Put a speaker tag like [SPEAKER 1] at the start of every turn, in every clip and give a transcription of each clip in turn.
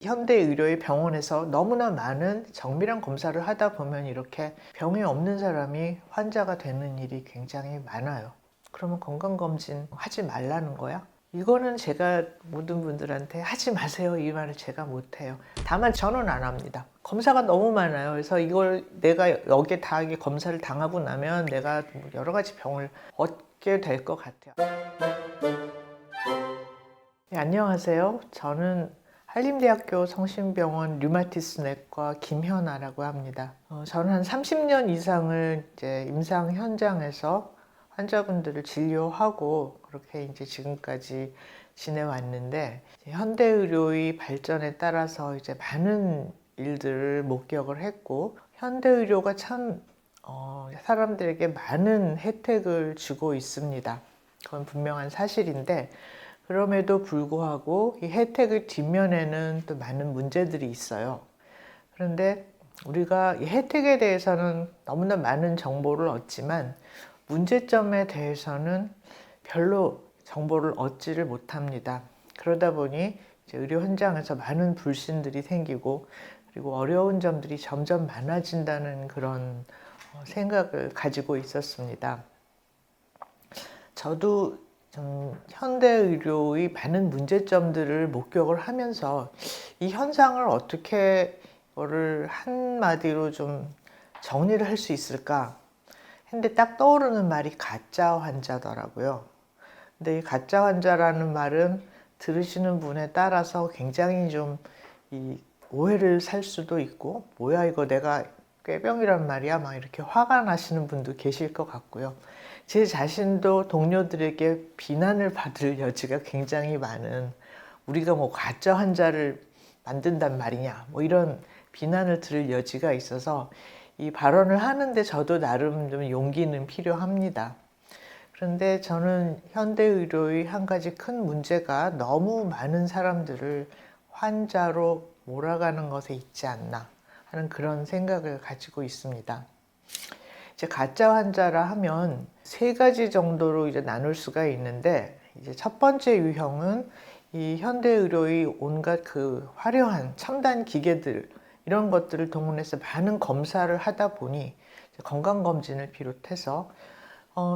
[SPEAKER 1] 현대 의료의 병원에서 너무나 많은 정밀한 검사를 하다 보면 이렇게 병이 없는 사람이 환자가 되는 일이 굉장히 많아요. 그러면 건강검진 하지 말라는 거야? 이거는 제가 모든 분들한테 하지 마세요 이 말을 제가 못해요. 다만 저는 안 합니다. 검사가 너무 많아요. 그래서 이걸 내가 여기에 다 검사를 당하고 나면 내가 여러 가지 병을 얻게 될 것 같아요. 네, 안녕하세요. 저는 한림대학교 성심병원 류마티스내과 김현아라고 합니다. 저는 한 30년 이상을 이제 임상 현장에서 환자분들을 진료하고 그렇게 이제 지금까지 지내왔는데, 현대 의료의 발전에 따라서 이제 많은 일들을 목격을 했고, 현대 의료가 참 사람들에게 많은 혜택을 주고 있습니다. 그건 분명한 사실인데, 그럼에도 불구하고 이 혜택의 뒷면에는 또 많은 문제들이 있어요. 그런데 우리가 이 혜택에 대해서는 너무나 많은 정보를 얻지만 문제점에 대해서는 별로 정보를 얻지를 못합니다. 그러다 보니 이제 의료 현장에서 많은 불신들이 생기고, 그리고 어려운 점들이 점점 많아진다는 그런 생각을 가지고 있었습니다. 저도 좀 현대 의료의 많은 문제점들을 목격을 하면서 이 현상을 어떻게 이거를 한마디로 좀 정리를 할 수 있을까 했는데, 딱 떠오르는 말이 가짜 환자더라고요. 근데 이 가짜 환자라는 말은 들으시는 분에 따라서 굉장히 좀 이 오해를 살 수도 있고, 뭐야 이거 내가 꾀병이란 말이야 막 이렇게 화가 나시는 분도 계실 것 같고요. 제 자신도 동료들에게 비난을 받을 여지가 굉장히 많은, 우리가 뭐 가짜 환자를 만든단 말이냐 뭐 이런 비난을 들을 여지가 있어서 이 발언을 하는데 저도 나름 좀 용기는 필요합니다. 그런데 저는 현대 의료의 한 가지 큰 문제가 너무 많은 사람들을 환자로 몰아가는 것에 있지 않나 하는 그런 생각을 가지고 있습니다. 이제 가짜 환자라 하면 세 가지 정도로 이제 나눌 수가 있는데, 이제 첫 번째 유형은 이 현대 의료의 온갖 그 화려한 첨단 기계들 이런 것들을 동원해서 많은 검사를 하다 보니 건강검진을 비롯해서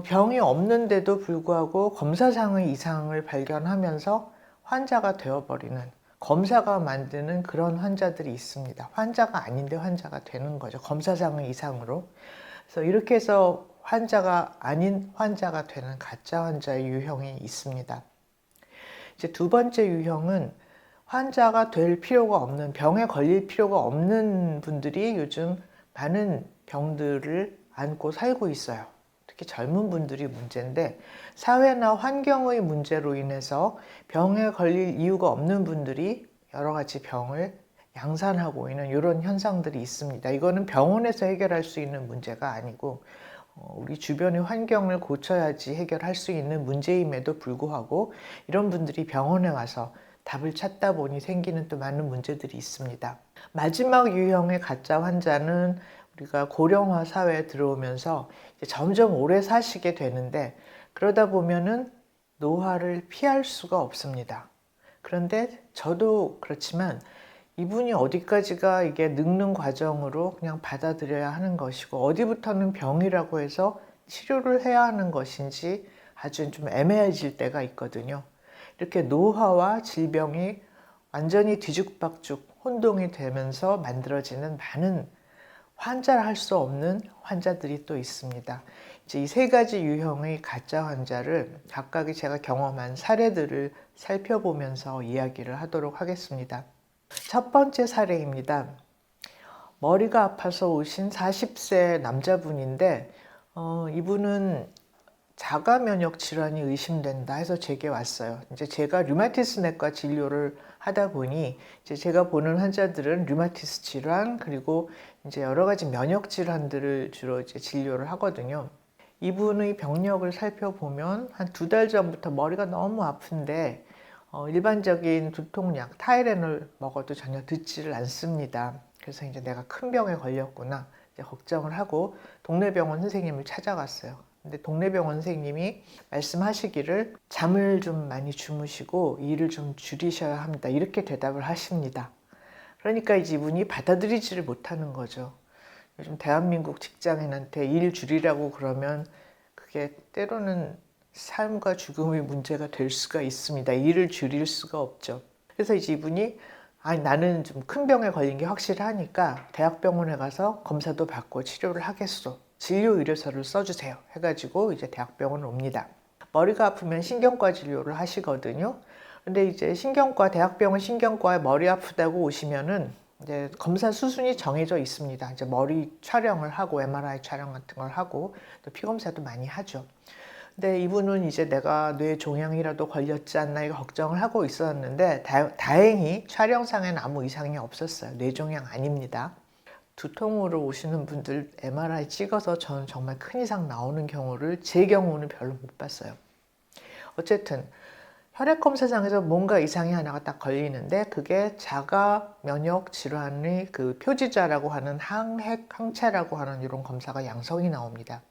[SPEAKER 1] 병이 없는데도 불구하고 검사상의 이상을 발견하면서 환자가 되어버리는, 검사가 만드는 그런 환자들이 있습니다. 환자가 아닌데 환자가 되는 거죠. 검사상의 이상으로. 그래서 이렇게 해서 환자가 아닌 환자가 되는 가짜 환자의 유형이 있습니다. 이제 두 번째 유형은 환자가 될 필요가 없는, 병에 걸릴 필요가 없는 분들이 요즘 많은 병들을 안고 살고 있어요. 특히 젊은 분들이 문제인데, 사회나 환경의 문제로 인해서 병에 걸릴 이유가 없는 분들이 여러 가지 병을 양산하고 있는 이런 현상들이 있습니다. 이거는 병원에서 해결할 수 있는 문제가 아니고 우리 주변의 환경을 고쳐야지 해결할 수 있는 문제임에도 불구하고 이런 분들이 병원에 와서 답을 찾다 보니 생기는 또 많은 문제들이 있습니다. 마지막 유형의 가짜 환자는 우리가 고령화 사회에 들어오면서 이제 점점 오래 사시게 되는데, 그러다 보면은 노화를 피할 수가 없습니다. 그런데 저도 그렇지만 이분이 어디까지가 이게 늙는 과정으로 그냥 받아들여야 하는 것이고, 어디부터는 병이라고 해서 치료를 해야 하는 것인지 아주 좀 애매해질 때가 있거든요. 이렇게 노화와 질병이 완전히 뒤죽박죽 혼동이 되면서 만들어지는 많은 환자를 할 수 없는 환자들이 또 있습니다. 이제 이 세 가지 유형의 가짜 환자를 각각의 제가 경험한 사례들을 살펴보면서 이야기를 하도록 하겠습니다. 첫 번째 사례입니다. 머리가 아파서 오신 40세 남자분인데, 이분은 자가 면역 질환이 의심된다 해서 제게 왔어요. 이제 제가 류마티스 내과 진료를 하다 보니 이제 제가 보는 환자들은 류마티스 질환 그리고 이제 여러 가지 면역 질환들을 주로 이제 진료를 하거든요. 이분의 병력을 살펴보면 한 2달 전부터 머리가 너무 아픈데 일반적인 두통약 타이레놀 먹어도 전혀 듣지를 않습니다. 그래서 이제 내가 큰 병에 걸렸구나 이제 걱정을 하고 동네 병원 선생님을 찾아갔어요. 근데 동네 병원 선생님이 말씀하시기를 잠을 좀 많이 주무시고 일을 좀 줄이셔야 합니다. 이렇게 대답을 하십니다. 그러니까 이제 이분이 받아들이지를 못하는 거죠. 요즘 대한민국 직장인한테 일 줄이라고 그러면 그게 때로는 삶과 죽음의 문제가 될 수가 있습니다. 일을 줄일 수가 없죠. 그래서 이제 이분이 아니 나는 좀 큰 병에 걸린 게 확실하니까 대학병원에 가서 검사도 받고 치료를 하겠소. 진료의뢰서를 써주세요. 해가지고 이제 대학병원을 옵니다. 머리가 아프면 신경과 진료를 하시거든요. 근데 이제 대학병원 신경과에 머리 아프다고 오시면은 이제 검사 수순이 정해져 있습니다. 이제 머리 촬영을 하고 MRI 촬영 같은 걸 하고 또 피 검사도 많이 하죠. 근데 이분은 이제 내가 뇌 종양이라도 걸렸지 않나 이거 걱정을 하고 있었는데 다행히 촬영상에는 아무 이상이 없었어요. 뇌 종양 아닙니다. 두통으로 오시는 분들 MRI 찍어서 저는 정말 큰 이상 나오는 경우를 제 경우는 별로 못 봤어요. 어쨌든 혈액 검사상에서 뭔가 이상이 하나가 딱 걸리는데 그게 자가 면역 질환의 그 표지자라고 하는 항체라고 하는 이런 검사가 양성이 나옵니다.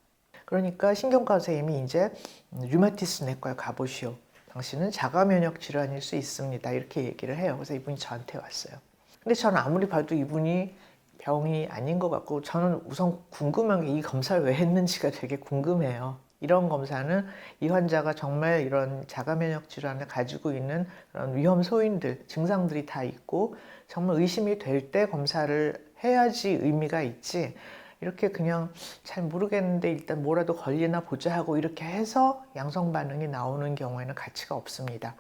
[SPEAKER 1] 그러니까 신경과 선생님이 이제 류마티스 내과에 가보시오. 당신은 자가 면역 질환일 수 있습니다. 이렇게 얘기를 해요. 그래서 이분이 저한테 왔어요. 근데 저는 아무리 봐도 이분이 병이 아닌 것 같고 저는 우선 궁금한 게 이 검사를 왜 했는지가 되게 궁금해요. 이런 검사는 이 환자가 정말 이런 자가 면역 질환을 가지고 있는 그런 위험 소인들, 증상들이 다 있고 정말 의심이 될 때 검사를 해야지 의미가 있지. 이렇게 그냥 잘 모르겠는데 일단 뭐라도 걸리나 보자 하고 이렇게 해서 양성 반응이 나오는 경우에는 가치가 없습니다.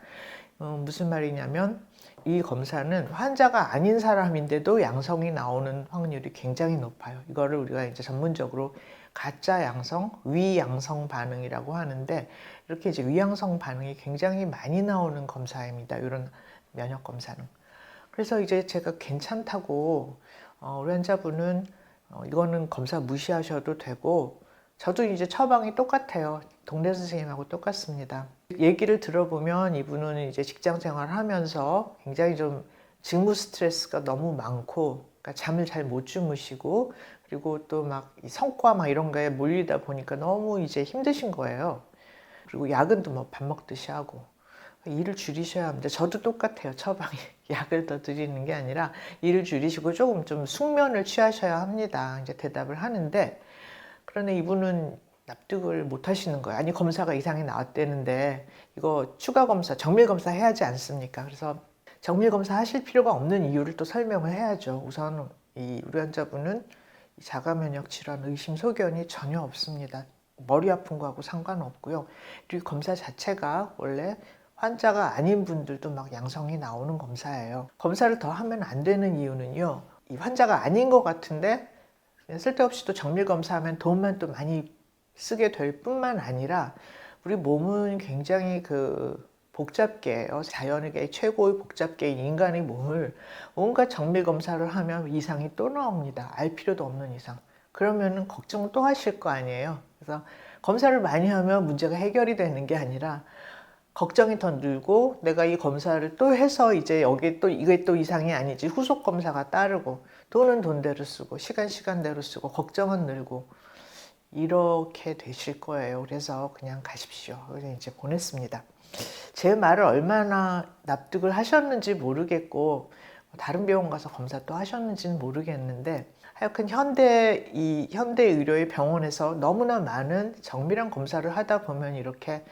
[SPEAKER 1] 무슨 말이냐면 이 검사는 환자가 아닌 사람인데도 양성이 나오는 확률이 굉장히 높아요. 이거를 우리가 이제 전문적으로 가짜 양성, 위양성 반응이라고 하는데 이렇게 이제 위양성 반응이 굉장히 많이 나오는 검사입니다. 이런 면역 검사는. 그래서 이제 제가 괜찮다고 우리 환자분은 이거는 검사 무시하셔도 되고 저도 이제 처방이 똑같아요. 동네 선생님하고 똑같습니다. 얘기를 들어보면 이분은 이제 직장 생활을 하면서 굉장히 좀 직무 스트레스가 너무 많고 그러니까 잠을 잘 못 주무시고 그리고 또 막 성과 막 이런 거에 몰리다 보니까 너무 이제 힘드신 거예요. 그리고 야근도 뭐 밥 먹듯이 하고 일을 줄이셔야 합니다. 저도 똑같아요. 처방이 약을 더 드리는 게 아니라 일을 줄이시고 조금 좀 숙면을 취하셔야 합니다. 이제 대답을 하는데 그런데 이분은 납득을 못 하시는 거예요. 아니 검사가 이상이 나왔대는데 이거 추가 검사, 정밀 검사 해야지 않습니까? 그래서 정밀 검사 하실 필요가 없는 이유를 또 설명을 해야죠. 우선 우리 환자분은 자가 면역 질환 의심 소견이 전혀 없습니다. 머리 아픈 거하고 상관없고요. 그리고 검사 자체가 원래 환자가 아닌 분들도 막 양성이 나오는 검사예요. 검사를 더 하면 안 되는 이유는요. 이 환자가 아닌 것 같은데 쓸데없이 또 정밀 검사하면 돈만 또 많이 쓰게 될 뿐만 아니라 우리 몸은 굉장히 복잡계예요. 자연의 최고의 복잡계인 인간의 몸을 온갖 정밀 검사를 하면 이상이 또 나옵니다. 알 필요도 없는 이상. 그러면 걱정을 또 하실 거 아니에요. 그래서 검사를 많이 하면 문제가 해결이 되는 게 아니라 걱정이 더 늘고 내가 이 검사를 또 해서 이제 여기 또 이게 또 이상이 아니지 후속 검사가 따르고 돈은 돈대로 쓰고 시간대로 쓰고 걱정은 늘고 이렇게 되실 거예요. 그래서 그냥 가십시오. 그래서 이제 보냈습니다. 제 말을 얼마나 납득을 하셨는지 모르겠고 다른 병원 가서 검사 또 하셨는지는 모르겠는데 하여간 현대 의료의 병원에서 너무나 많은 정밀한 검사를 하다 보면 이렇게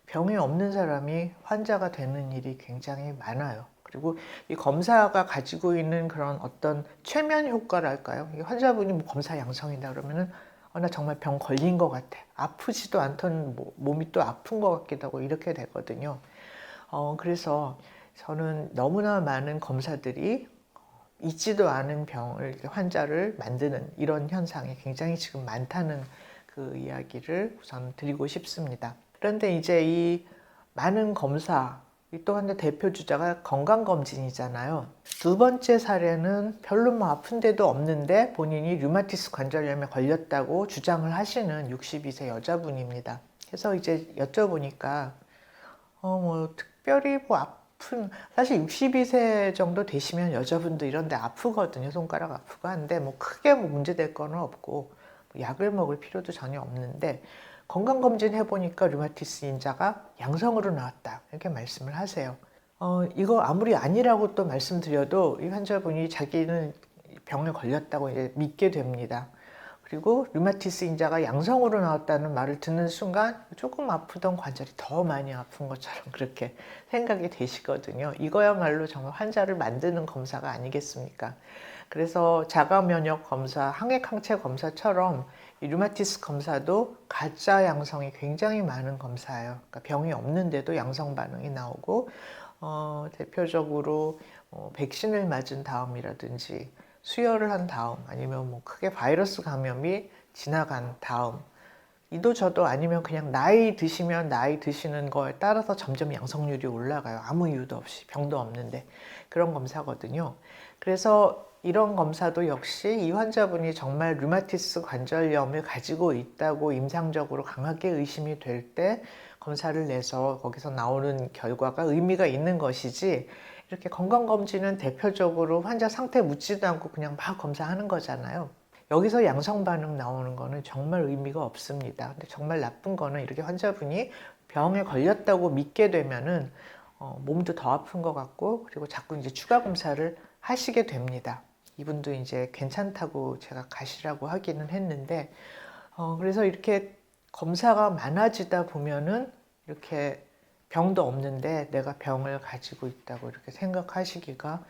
[SPEAKER 1] 병이 없는 사람이 환자가 되는 일이 굉장히 많아요. 그리고 이 검사가 가지고 있는 그런 어떤 최면 효과랄까요? 환자분이 뭐 검사 양성이다 그러면은 나 정말 병 걸린 것 같아. 아프지도 않던 몸이 또 아픈 것 같기도 하고 이렇게 되거든요. 그래서 저는 너무나 많은 검사들이 있지도 않은 병을 환자를 만드는 이런 현상이 굉장히 지금 많다는 그 이야기를 우선 드리고 싶습니다. 그런데 이제 이 많은 검사 또 한 대표 주자가 건강검진이잖아요. 두 번째 사례는 별로 뭐 아픈 데도 없는데 본인이 류마티스 관절염에 걸렸다고 주장을 하시는 62세 여자분입니다. 그래서 이제 여쭤보니까 뭐 특별히 뭐 아픈 사실 62세 정도 되시면 여자분도 이런 데 아프거든요. 손가락 아프고 한데 뭐 크게 뭐 문제될 거는 없고 약을 먹을 필요도 전혀 없는데 건강검진 해보니까 류마티스 인자가 양성으로 나왔다 이렇게 말씀을 하세요. 이거 아무리 아니라고 또 말씀드려도 이 환자분이 자기는 병에 걸렸다고 이제 믿게 됩니다. 그리고 류마티스 인자가 양성으로 나왔다는 말을 듣는 순간 조금 아프던 관절이 더 많이 아픈 것처럼 그렇게 생각이 되시거든요. 이거야말로 정말 환자를 만드는 검사가 아니겠습니까? 그래서 자가면역 검사, 항액항체 검사처럼 이 류마티스 검사도 가짜 양성이 굉장히 많은 검사예요. 그러니까 병이 없는데도 양성 반응이 나오고 대표적으로 백신을 맞은 다음이라든지 수혈을 한 다음 아니면 뭐 크게 바이러스 감염이 지나간 다음 이도저도 아니면 그냥 나이 드시면 나이 드시는 거에 따라서 점점 양성률이 올라가요. 아무 이유도 없이 병도 없는데 그런 검사거든요. 그래서 이런 검사도 역시 이 환자분이 정말 류마티스 관절염을 가지고 있다고 임상적으로 강하게 의심이 될 때 검사를 내서 거기서 나오는 결과가 의미가 있는 것이지 이렇게 건강검진은 대표적으로 환자 상태 묻지도 않고 그냥 막 검사하는 거잖아요. 여기서 양성 반응 나오는 거는 정말 의미가 없습니다. 근데 정말 나쁜 거는 이렇게 환자분이 병에 걸렸다고 믿게 되면은 몸도 더 아픈 것 같고 그리고 자꾸 이제 추가 검사를 하시게 됩니다. 이분도 이제 괜찮다고 제가 가시라고 하기는 했는데 그래서 이렇게 검사가 많아지다 보면은 이렇게 병도 없는데 내가 병을 가지고 있다고 이렇게 생각하시기가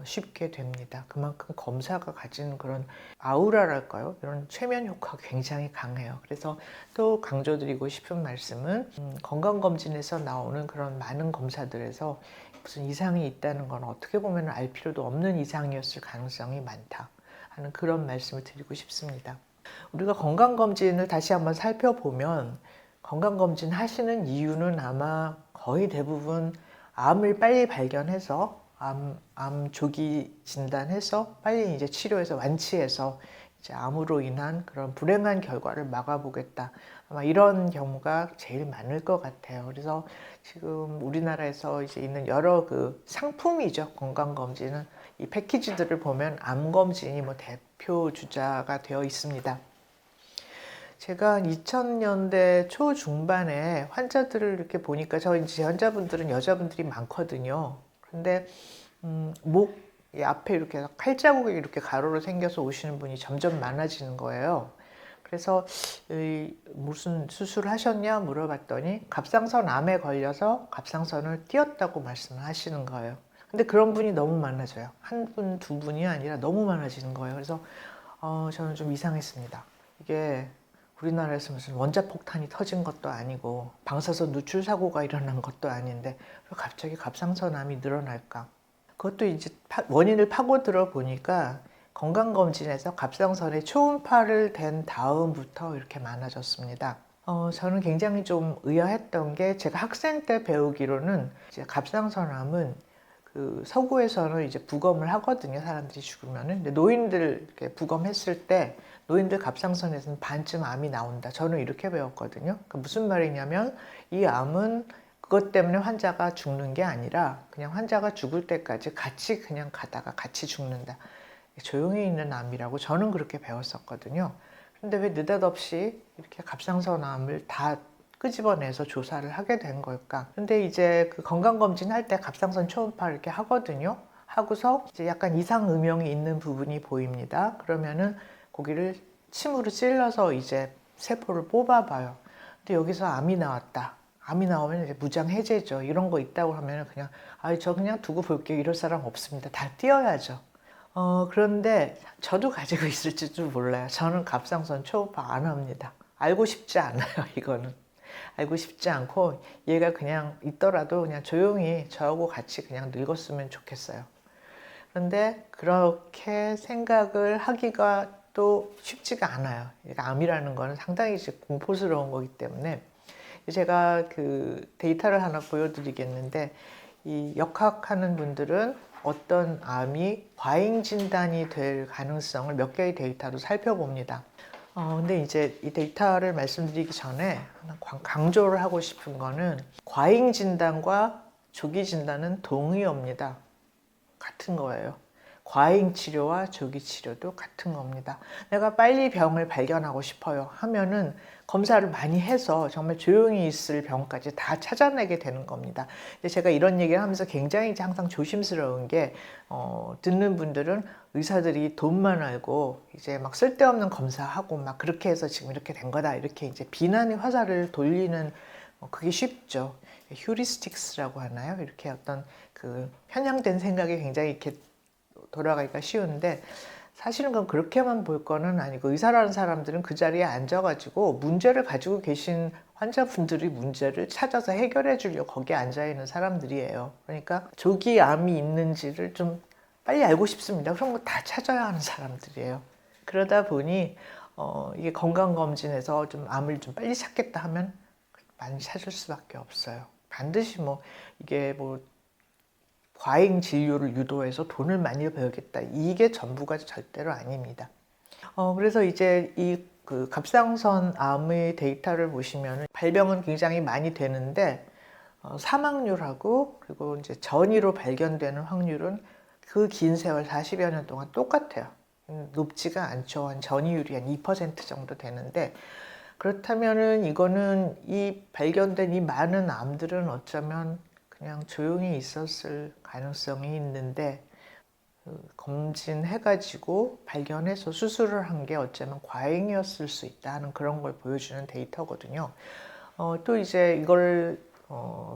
[SPEAKER 1] 쉽게 됩니다. 그만큼 검사가 가지는 그런 아우라랄까요? 이런 최면 효과가 굉장히 강해요. 그래서 또 강조드리고 싶은 말씀은 건강검진에서 나오는 그런 많은 검사들에서 무슨 이상이 있다는 건 어떻게 보면 알 필요도 없는 이상이었을 가능성이 많다 하는 그런 말씀을 드리고 싶습니다. 우리가 건강검진을 다시 한번 살펴보면 건강검진 하시는 이유는 아마 거의 대부분 암을 빨리 발견해서 암 조기 진단해서 빨리 이제 치료해서 완치해서 이제 암으로 인한 그런 불행한 결과를 막아보겠다. 아마 이런 경우가 제일 많을 것 같아요. 그래서 지금 우리나라에서 이제 있는 여러 그 상품이죠. 건강검진은 이 패키지들을 보면 암검진이 뭐 대표 주자가 되어 있습니다. 제가 2000년대 초중반에 환자들을 이렇게 보니까 제 환자분들은 여자분들이 많거든요. 근데 목 앞에 이렇게 칼자국이 이렇게 가로로 생겨서 오시는 분이 점점 많아지는 거예요. 그래서 무슨 수술을 하셨냐 물어봤더니 갑상선 암에 걸려서 갑상선을 띄었다고 말씀을 하시는 거예요. 근데 그런 분이 너무 많아져요. 한 분, 두 분이 아니라 너무 많아지는 거예요. 그래서 저는 좀 이상했습니다. 이게 우리나라에서 무슨 원자폭탄이 터진 것도 아니고 방사선 누출 사고가 일어난 것도 아닌데 왜 갑자기 갑상선암이 늘어날까? 그것도 이제 원인을 파고들어 보니까 건강검진에서 갑상선에 초음파를 댄 다음부터 이렇게 많아졌습니다. 저는 굉장히 좀 의아했던 게 제가 학생 때 배우기로는 이제 갑상선암은 그 서구에서는 이제 부검을 하거든요. 사람들이 죽으면은. 근데 노인들 이렇게 부검했을 때 노인들 갑상선에서는 반쯤 암이 나온다. 저는 이렇게 배웠거든요. 그러니까 무슨 말이냐면 이 암은 그것 때문에 환자가 죽는 게 아니라 그냥 환자가 죽을 때까지 같이 그냥 가다가 같이 죽는다. 조용히 있는 암이라고 저는 그렇게 배웠었거든요. 근데 왜 느닷없이 이렇게 갑상선암을 다 끄집어내서 조사를 하게 된 걸까? 근데 이제 그 건강검진 할 때 갑상선 초음파 이렇게 하거든요. 하고서 이제 약간 이상 음영이 있는 부분이 보입니다. 그러면은 거기를 침으로 찔러서 이제 세포를 뽑아봐요. 근데 여기서 암이 나왔다. 암이 나오면 이제 무장 해제죠. 이런 거 있다고 하면 그냥 저 그냥 두고 볼게요. 이럴 사람 없습니다. 다 띄어야죠. 그런데 저도 가지고 있을지도 몰라요. 저는 갑상선 초음파 안 합니다. 알고 싶지 않아요. 이거는 알고 싶지 않고 얘가 그냥 있더라도 그냥 조용히 저하고 같이 그냥 늙었으면 좋겠어요. 그런데 그렇게 생각을 하기가 또 쉽지가 않아요. 암이라는 거는 상당히 공포스러운 거기 때문에 제가 그 데이터를 하나 보여드리겠는데 이 역학하는 분들은 어떤 암이 과잉 진단이 될 가능성을 몇 개의 데이터로 살펴봅니다. 근데 이제 이 데이터를 말씀드리기 전에 강조를 하고 싶은 거는 과잉 진단과 조기 진단은 동의어입니다. 같은 거예요. 과잉 치료와 조기 치료도 같은 겁니다. 내가 빨리 병을 발견하고 싶어요 하면은 검사를 많이 해서 정말 조용히 있을 병까지 다 찾아내게 되는 겁니다. 근데 제가 이런 얘기를 하면서 굉장히 항상 조심스러운 게 듣는 분들은 의사들이 돈만 알고 이제 막 쓸데없는 검사하고 막 그렇게 해서 지금 이렇게 된 거다 이렇게 이제 비난의 화살을 돌리는 그게 쉽죠. 휴리스틱스라고 하나요? 이렇게 어떤 그 편향된 생각이 굉장히 이렇게 돌아가기가 쉬운데 사실은 그건 그렇게만 볼 거는 아니고 의사라는 사람들은 그 자리에 앉아가지고 문제를 가지고 계신 환자분들이 문제를 찾아서 해결해 주려고 거기에 앉아 있는 사람들이에요. 그러니까 조기 암이 있는지를 좀 빨리 알고 싶습니다. 그런 거 다 찾아야 하는 사람들이에요. 그러다 보니 이게 건강검진에서 좀 암을 좀 빨리 찾겠다 하면 많이 찾을 수밖에 없어요. 반드시 뭐 이게 뭐 과잉 진료를 유도해서 돈을 많이 벌겠다. 이게 전부가 절대로 아닙니다. 그래서 이제 이 그 갑상선 암의 데이터를 보시면 발병은 굉장히 많이 되는데 사망률하고 그리고 이제 전이로 발견되는 확률은 그 긴 세월 40여 년 동안 똑같아요. 높지가 않죠. 한 전이율이 한 2% 정도 되는데 그렇다면은 이거는 이 발견된 이 많은 암들은 어쩌면 그냥 조용히 있었을 가능성이 있는데 검진해가지고 발견해서 수술을 한 게 어쩌면 과잉이었을 수 있다 하는 그런 걸 보여주는 데이터거든요. 또 이제 이걸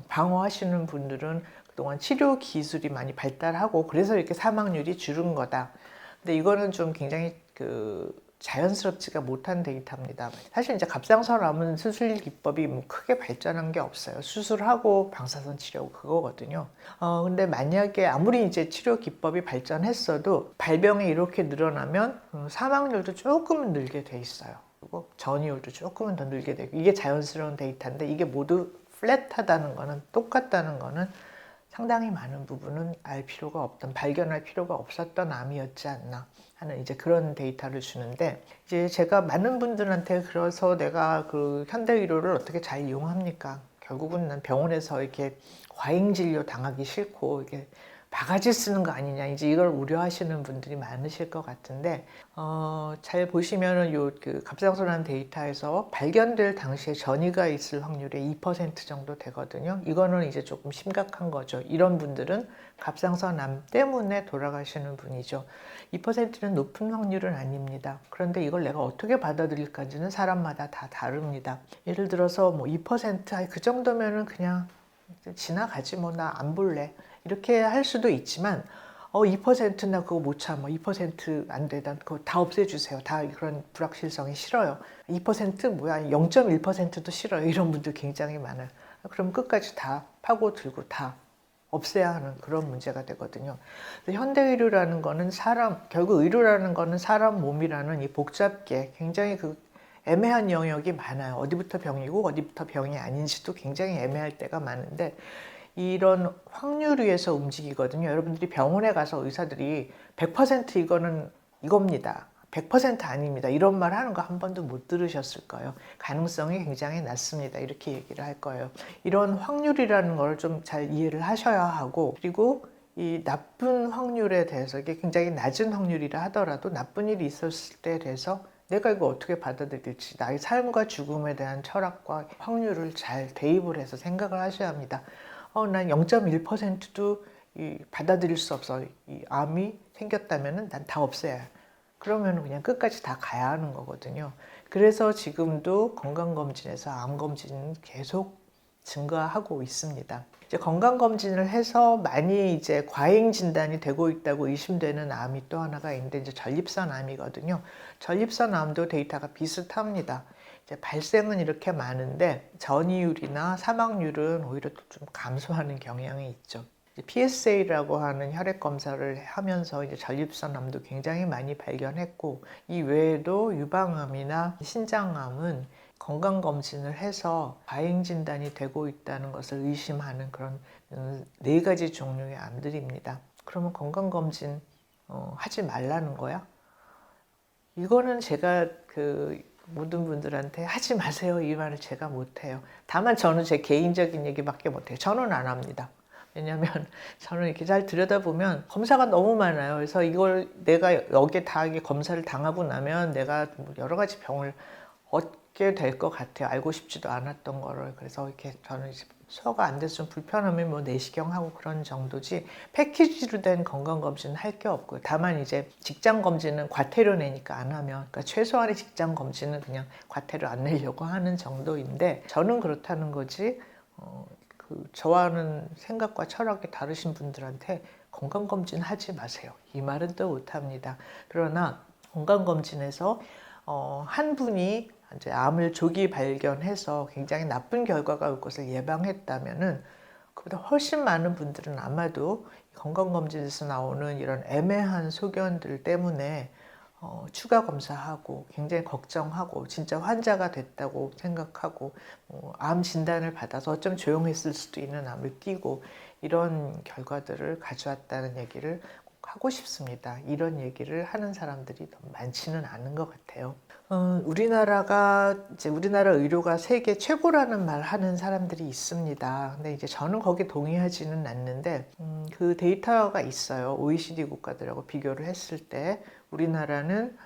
[SPEAKER 1] 방어하시는 분들은 그동안 치료 기술이 많이 발달하고 그래서 이렇게 사망률이 줄은 거다. 근데 이거는 좀 굉장히 자연스럽지가 못한 데이터입니다. 사실 이제 갑상선암은 수술 기법이 뭐 크게 발전한 게 없어요. 수술하고 방사선 치료 그거거든요. 근데 만약에 아무리 이제 치료 기법이 발전했어도 발병이 이렇게 늘어나면 사망률도 조금은 늘게 돼 있어요. 그리고 전이율도 조금은 더 늘게 되고 이게 자연스러운 데이터인데 이게 모두 플랫하다는 거는 똑같다는 거는 상당히 많은 부분은 알 필요가 없던 발견할 필요가 없었던 암이었지 않나 하는 이제 그런 데이터를 주는데 이제 제가 많은 분들한테 그래서 내가 그 현대의료를 어떻게 잘 이용합니까? 결국은 난 병원에서 이렇게 과잉 진료 당하기 싫고 이게 바가지 쓰는 거 아니냐 이제 이걸 우려하시는 분들이 많으실 것 같은데 잘 보시면은 요 그 갑상선암 데이터에서 발견될 당시에 전이가 있을 확률이 2% 정도 되거든요. 이거는 이제 조금 심각한 거죠. 이런 분들은 갑상선암 때문에 돌아가시는 분이죠. 2%는 높은 확률은 아닙니다. 그런데 이걸 내가 어떻게 받아들일까지는 사람마다 다 다릅니다. 예를 들어서 뭐 2% 그 정도면은 그냥 지나가지 뭐 나 안 볼래 이렇게 할 수도 있지만 2%나 그거 못 참아 2%안 돼 난 그거 다 없애주세요 다 그런 불확실성이 싫어요 2% 뭐야 0.1%도 싫어요 이런 분들 굉장히 많아요 그럼 끝까지 다 파고들고 다 없애야 하는 그런 문제가 되거든요. 현대의료라는 거는 결국 의료라는 거는 사람 몸이라는 이 복잡계 굉장히 그 애매한 영역이 많아요. 어디부터 병이고 어디부터 병이 아닌지도 굉장히 애매할 때가 많은데 이런 확률 위에서 움직이거든요. 여러분들이 병원에 가서 의사들이 100% 이거는 이겁니다. 100% 아닙니다. 이런 말 하는 거 한 번도 못 들으셨을 거예요. 가능성이 굉장히 낮습니다. 이렇게 얘기를 할 거예요. 이런 확률이라는 걸 좀 잘 이해를 하셔야 하고 그리고 이 나쁜 확률에 대해서 이게 굉장히 낮은 확률이라 하더라도 나쁜 일이 있었을 때에 대해서 내가 이거 어떻게 받아들일지 나의 삶과 죽음에 대한 철학과 확률을 잘 대입을 해서 생각을 하셔야 합니다. 난 0.1%도 받아들일 수 없어. 이 암이 생겼다면 난 다 없애야 해. 그러면 그냥 끝까지 다 가야 하는 거거든요. 그래서 지금도 건강검진에서 암검진은 계속 증가하고 있습니다. 이제 건강검진을 해서 많이 이제 과잉 진단이 되고 있다고 의심되는 암이 또 하나가 있는데 이제 전립선 암이거든요. 전립선 암도 데이터가 비슷합니다. 이제 발생은 이렇게 많은데 전이율이나 사망률은 오히려 좀 감소하는 경향이 있죠. PSA라고 하는 혈액 검사를 하면서 이제 전립선암도 굉장히 많이 발견했고 이 외에도 유방암이나 신장암은 건강검진을 해서 과잉 진단이 되고 있다는 것을 의심하는 그런 4가지 종류의 암들입니다. 그러면 건강검진 하지 말라는 거야? 이거는 제가 모든 분들한테 하지 마세요 이 말을 제가 못해요. 다만 저는 제 개인적인 얘기밖에 못해요. 저는 안 합니다. 왜냐면 저는 이렇게 잘 들여다보면 검사가 너무 많아요. 그래서 이걸 내가 여기에 다 이게 검사를 당하고 나면 내가 뭐 여러 가지 병을 얻게 될 것 같아요. 알고 싶지도 않았던 거를. 그래서 이렇게 저는 이제 소화가 안 돼서 좀 불편하면 뭐 내시경하고 그런 정도지 패키지로 된 건강검진은 할 게 없고요. 다만 이제 직장검진은 과태료 내니까 안 하면, 그러니까 최소한의 직장검진은 그냥 과태료 안 내려고 하는 정도인데, 저는 그렇다는 거지 저와는 생각과 철학이 다르신 분들한테 건강검진 하지 마세요, 이 말은 또 못합니다. 그러나 건강검진에서 한 분이 이제 암을 조기 발견해서 굉장히 나쁜 결과가 올 것을 예방했다면은, 그보다 훨씬 많은 분들은 아마도 건강검진에서 나오는 이런 애매한 소견들 때문에 추가 검사하고 굉장히 걱정하고 진짜 환자가 됐다고 생각하고 암 진단을 받아서 어쩜 조용했을 수도 있는 암을 띄고 이런 결과들을 가져왔다는 얘기를 꼭 하고 싶습니다. 이런 얘기를 하는 사람들이 너무 많지는 않은 것 같아요. 우리나라가 이제 우리나라 의료가 세계 최고라는 말 하는 사람들이 있습니다. 근데 이제 저는 거기에 동의하지는 않는데, 그 데이터가 있어요. OECD 국가들하고 비교를 했을 때 우리나라는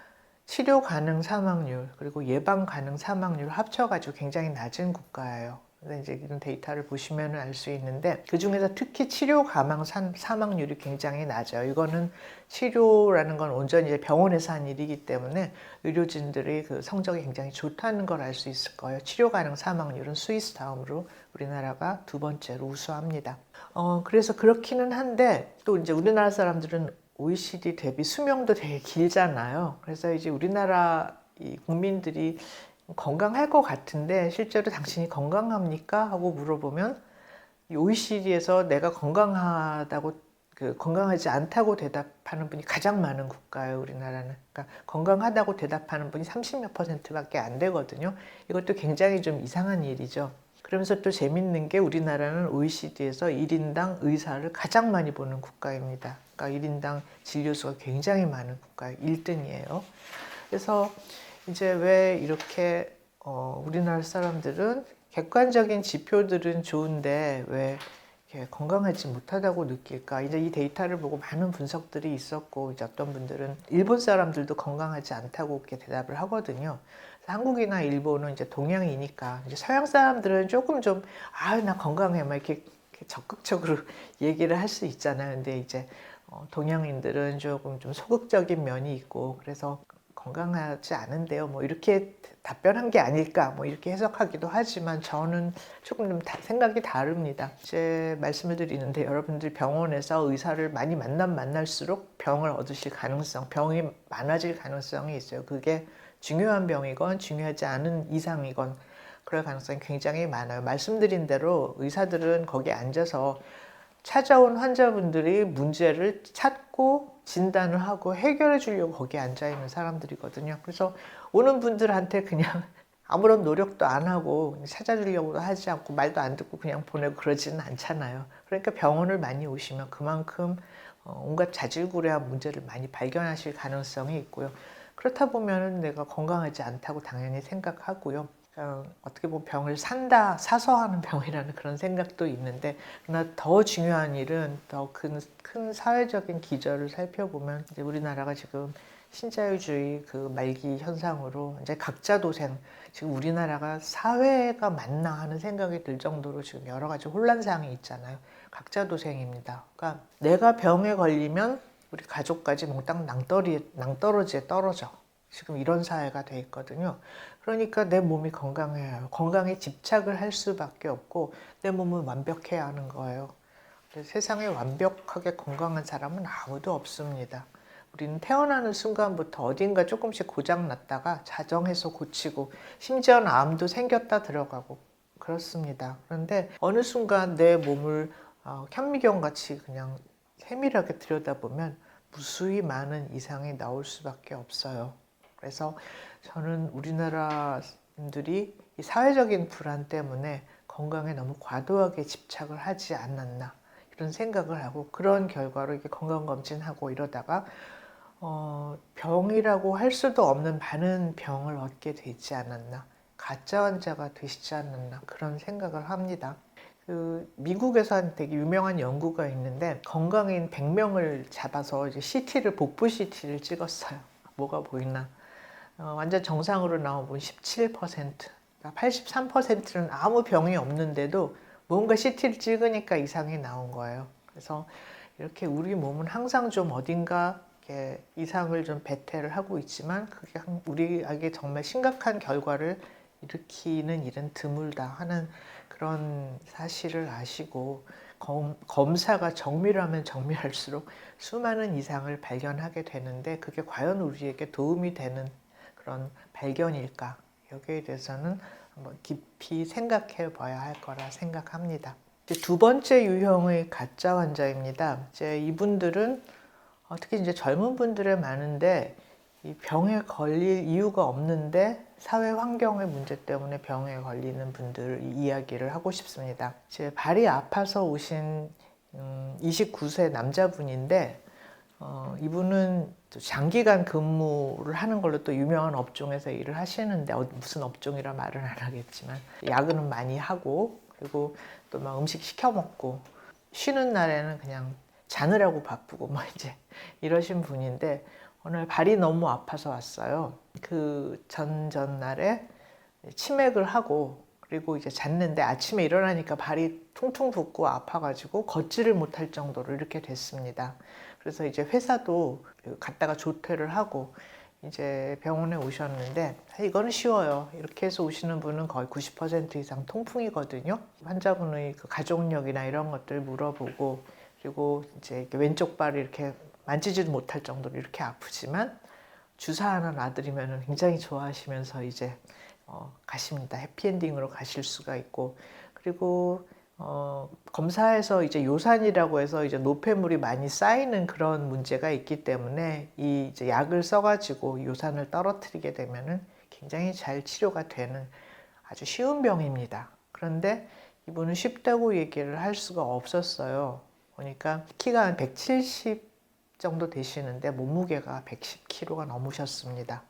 [SPEAKER 1] 치료 가능 사망률 그리고 예방 가능 사망률 합쳐가지고 굉장히 낮은 국가예요. 근데 이제 이런 데이터를 보시면 알 수 있는데, 그 중에서 특히 치료 가능 사망률이 굉장히 낮아요. 이거는 치료라는 건 온전히 이제 병원에서 한 일이기 때문에 의료진들의 그 성적이 굉장히 좋다는 걸 알 수 있을 거예요. 치료 가능 사망률은 스위스 다음으로 우리나라가 두 번째로 우수합니다. 그래서 그렇기는 한데, 또 이제 우리나라 사람들은 OECD 대비 수명도 되게 길잖아요. 그래서 이제 우리나라 이 국민들이 건강할 것 같은데 실제로 당신이 건강합니까? 하고 물어보면 이 OECD에서 내가 건강하다고 건강하지 않다고 대답하는 분이 가장 많은 국가예요, 우리나라는. 그러니까 건강하다고 대답하는 분이 30몇 %밖에 안 되거든요. 이것도 굉장히 좀 이상한 일이죠. 그러면서 또 재밌는 게 우리나라는 OECD에서 1인당 의사를 가장 많이 보는 국가입니다. 그러니까 1인당 진료수가 굉장히 많은 국가의 1등이에요. 그래서 이제 왜 이렇게 우리나라 사람들은 객관적인 지표들은 좋은데 왜 이렇게 건강하지 못하다고 느낄까? 이제 이 데이터를 보고 많은 분석들이 있었고, 이제 어떤 분들은 일본 사람들도 건강하지 않다고 이렇게 대답을 하거든요. 한국이나 일본은 이제 동양이니까, 이제 서양 사람들은 조금 좀 나 건강해 막 이렇게 적극적으로 얘기를 할 수 있잖아요. 근데 이제 동양인들은 조금 좀 소극적인 면이 있고, 그래서 건강하지 않은데요, 뭐 이렇게 답변한 게 아닐까, 뭐 이렇게 해석하기도 하지만 저는 조금 좀 생각이 다릅니다. 이제 말씀을 드리는데, 여러분들 병원에서 의사를 많이 만날수록 병을 얻으실 가능성, 병이 많아질 가능성이 있어요. 그게 중요한 병이건 중요하지 않은 이상이건 그럴 가능성이 굉장히 많아요. 말씀드린 대로 의사들은 거기에 앉아서 찾아온 환자분들이 문제를 찾고 진단을 하고 해결해 주려고 거기에 앉아 있는 사람들이거든요. 그래서 오는 분들한테 그냥 아무런 노력도 안 하고 찾아주려고도 하지 않고 말도 안 듣고 그냥 보내고 그러지는 않잖아요. 그러니까 병원을 많이 오시면 그만큼 온갖 자질구레한 문제를 많이 발견하실 가능성이 있고요. 그렇다 보면 내가 건강하지 않다고 당연히 생각하고요. 어떻게 보면 병을 사서 하는 병이라는 그런 생각도 있는데, 그러나 더 중요한 일은 더 큰 사회적인 기저를 살펴보면, 이제 우리나라가 지금 신자유주의 그 말기 현상으로 이제 각자 도생, 지금 우리나라가 사회가 맞나 하는 생각이 들 정도로 지금 여러 가지 혼란상이 있잖아요. 각자 도생입니다. 그러니까 내가 병에 걸리면 우리 가족까지 몽땅 낭떠러지에 떨어져. 지금 이런 사회가 돼 있거든요. 그러니까 내 몸이 건강해야 해요. 건강에 집착을 할 수밖에 없고 내 몸은 완벽해야 하는 거예요. 세상에 완벽하게 건강한 사람은 아무도 없습니다. 우리는 태어나는 순간부터 어딘가 조금씩 고장 났다가 자정해서 고치고, 심지어는 암도 생겼다 들어가고 그렇습니다. 그런데 어느 순간 내 몸을 현미경같이 그냥 세밀하게 들여다보면 무수히 많은 이상이 나올 수밖에 없어요. 그래서 저는 우리나라 분들이 이 사회적인 불안 때문에 건강에 너무 과도하게 집착을 하지 않았나, 이런 생각을 하고, 그런 결과로 이렇게 건강검진하고 이러다가 병이라고 할 수도 없는 많은 병을 얻게 되지 않았나, 가짜 환자가 되시지 않았나, 그런 생각을 합니다. 그 미국에서 한 되게 유명한 연구가 있는데 건강인 100명을 잡아서 이제 CT를 복부 CT를 찍었어요. 뭐가 보이나? 완전 정상으로 나온 17%, 그러니까 83%는 아무 병이 없는데도 뭔가 CT를 찍으니까 이상이 나온 거예요. 그래서 이렇게 우리 몸은 항상 좀 어딘가 이렇게 이상을 좀 배태를 하고 있지만 그게 우리에게 정말 심각한 결과를 일으키는 일은 드물다 하는 그런 사실을 아시고 검사가 정밀하면 정밀할수록 수많은 이상을 발견하게 되는데 그게 과연 우리에게 도움이 되는 그런 발견일까? 여기에 대해서는 한번 깊이 생각해 봐야 할 거라 생각합니다. 두 번째 유형의 가짜 환자입니다. 이제 이분들은 특히 이제 젊은 분들에 많은데 이 병에 걸릴 이유가 없는데 사회 환경의 문제 때문에 병에 걸리는 분들 이야기를 하고 싶습니다. 제 발이 아파서 오신 29세 남자분인데 이분은 장기간 근무를 하는 걸로 또 유명한 업종에서 일을 하시는데 무슨 업종이라 말은 안 하겠지만 야근은 많이 하고 그리고 또 막 음식 시켜 먹고 쉬는 날에는 그냥 자느라고 바쁘고 뭐 이제 이러신 분인데 오늘 발이 너무 아파서 왔어요. 그 전날에 치맥을 하고 그리고 이제 잤는데 아침에 일어나니까 발이 퉁퉁 붓고 아파가지고 걷지를 못할 정도로 이렇게 됐습니다. 그래서 이제 회사도 갔다가 조퇴를 하고 이제 병원에 오셨는데 이거는 쉬워요. 이렇게 해서 오시는 분은 거의 90% 이상 통풍이거든요. 환자분의 그 가족력이나 이런 것들 물어보고 그리고 이제 왼쪽 발이 이렇게 만지지도 못할 정도로 이렇게 아프지만 주사 하나 놔드리면 굉장히 좋아하시면서 이제 가십니다. 해피엔딩으로 가실 수가 있고 그리고 검사에서 이제 요산이라고 해서 이제 노폐물이 많이 쌓이는 그런 문제가 있기 때문에 이 이제 약을 써가지고 요산을 떨어뜨리게 되면은 굉장히 잘 치료가 되는 아주 쉬운 병입니다. 그런데 이분은 쉽다고 얘기를 할 수가 없었어요. 보니까 키가 한 170 정도 되시는데 몸무게가 110kg가 넘으셨습니다.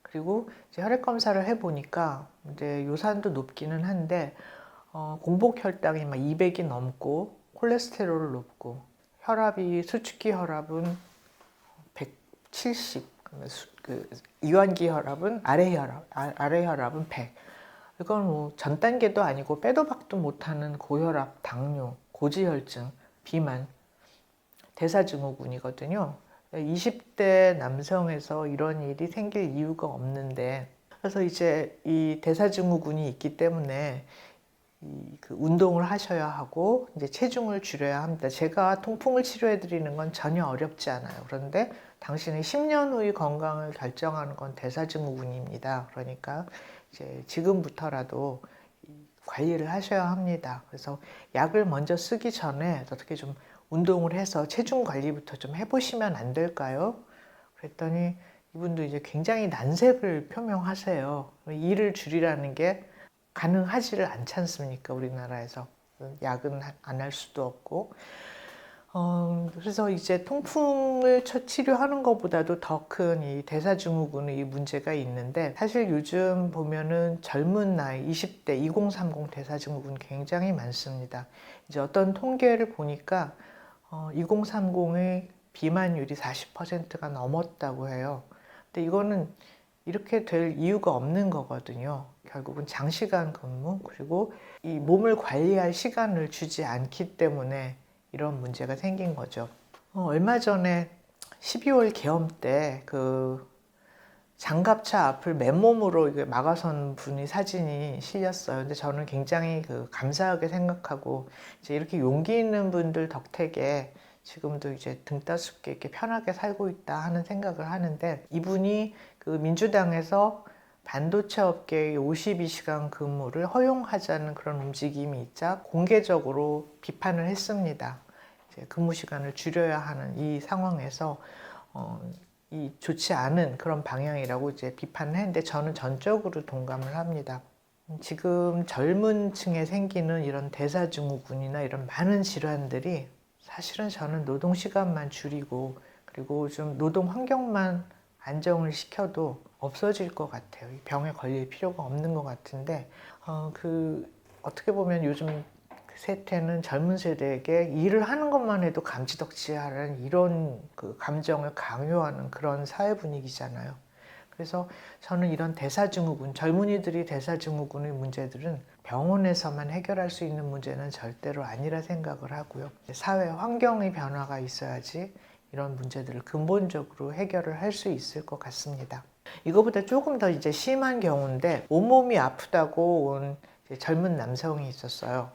[SPEAKER 1] 그리고 이제 혈액 검사를 해보니까 이제 요산도 높기는 한데 공복 혈당이 막 200이 넘고 콜레스테롤을 높고 혈압이 수축기 혈압은 170, 그 이완기 혈압은 아래 혈압은 100. 이건 뭐 전 단계도 아니고 빼도 박도 못하는 고혈압, 당뇨, 고지혈증, 비만, 대사증후군이거든요. 20대 남성에서 이런 일이 생길 이유가 없는데 그래서 이제 이 대사증후군이 있기 때문에 그 운동을 하셔야 하고 이제 체중을 줄여야 합니다. 제가 통풍을 치료해 드리는 건 전혀 어렵지 않아요. 그런데 당신의 10년 후의 건강을 결정하는 건 대사증후군입니다. 그러니까 이제 지금부터라도 관리를 하셔야 합니다. 그래서 약을 먼저 쓰기 전에 어떻게 좀 운동을 해서 체중 관리부터 좀 해보시면 안 될까요? 그랬더니 이분도 이제 굉장히 난색을 표명하세요. 일을 줄이라는 게 가능하지를 않지 않습니까? 우리나라에서. 약은 안 할 수도 없고. 그래서 이제 통풍을 치료하는 것보다도 더 큰 이 대사증후군의 문제가 있는데 사실 요즘 보면은 젊은 나이 20대 2030 대사증후군 굉장히 많습니다. 이제 어떤 통계를 보니까 2030의 비만율이 40%가 넘었다고 해요. 근데 이거는 이렇게 될 이유가 없는 거거든요. 결국은 장시간 근무 그리고 이 몸을 관리할 시간을 주지 않기 때문에 이런 문제가 생긴 거죠. 얼마 전에 12월 계엄 때 그 장갑차 앞을 맨몸으로 막아선 분이 사진이 실렸어요. 근데 저는 굉장히 감사하게 생각하고 이제 이렇게 용기 있는 분들 덕택에 지금도 이제 등 따숩게 이렇게 편하게 살고 있다 하는 생각을 하는데 이분이 그 민주당에서 반도체 업계의 52시간 근무를 허용하자는 그런 움직임이 있자 공개적으로 비판을 했습니다. 이제 근무 시간을 줄여야 하는 이 상황에서 이 좋지 않은 그런 방향이라고 이제 비판을 했는데 저는 전적으로 동감을 합니다. 지금 젊은 층에 생기는 이런 대사증후군이나 이런 많은 질환들이 사실은 저는 노동 시간만 줄이고 그리고 좀 노동 환경만 안정을 시켜도 없어질 것 같아요. 이 병에 걸릴 필요가 없는 것 같은데 어떻게 보면 요즘 세태는 젊은 세대에게 일을 하는 것만 해도 감지덕지하라는 이런 그 감정을 강요하는 그런 사회 분위기잖아요. 그래서 저는 이런 대사증후군, 젊은이들이 대사증후군의 문제들은 병원에서만 해결할 수 있는 문제는 절대로 아니라 생각을 하고요. 사회 환경의 변화가 있어야지 이런 문제들을 근본적으로 해결을 할 수 있을 것 같습니다. 이거보다 조금 더 이제 심한 경우인데 온몸이 아프다고 온 젊은 남성이 있었어요.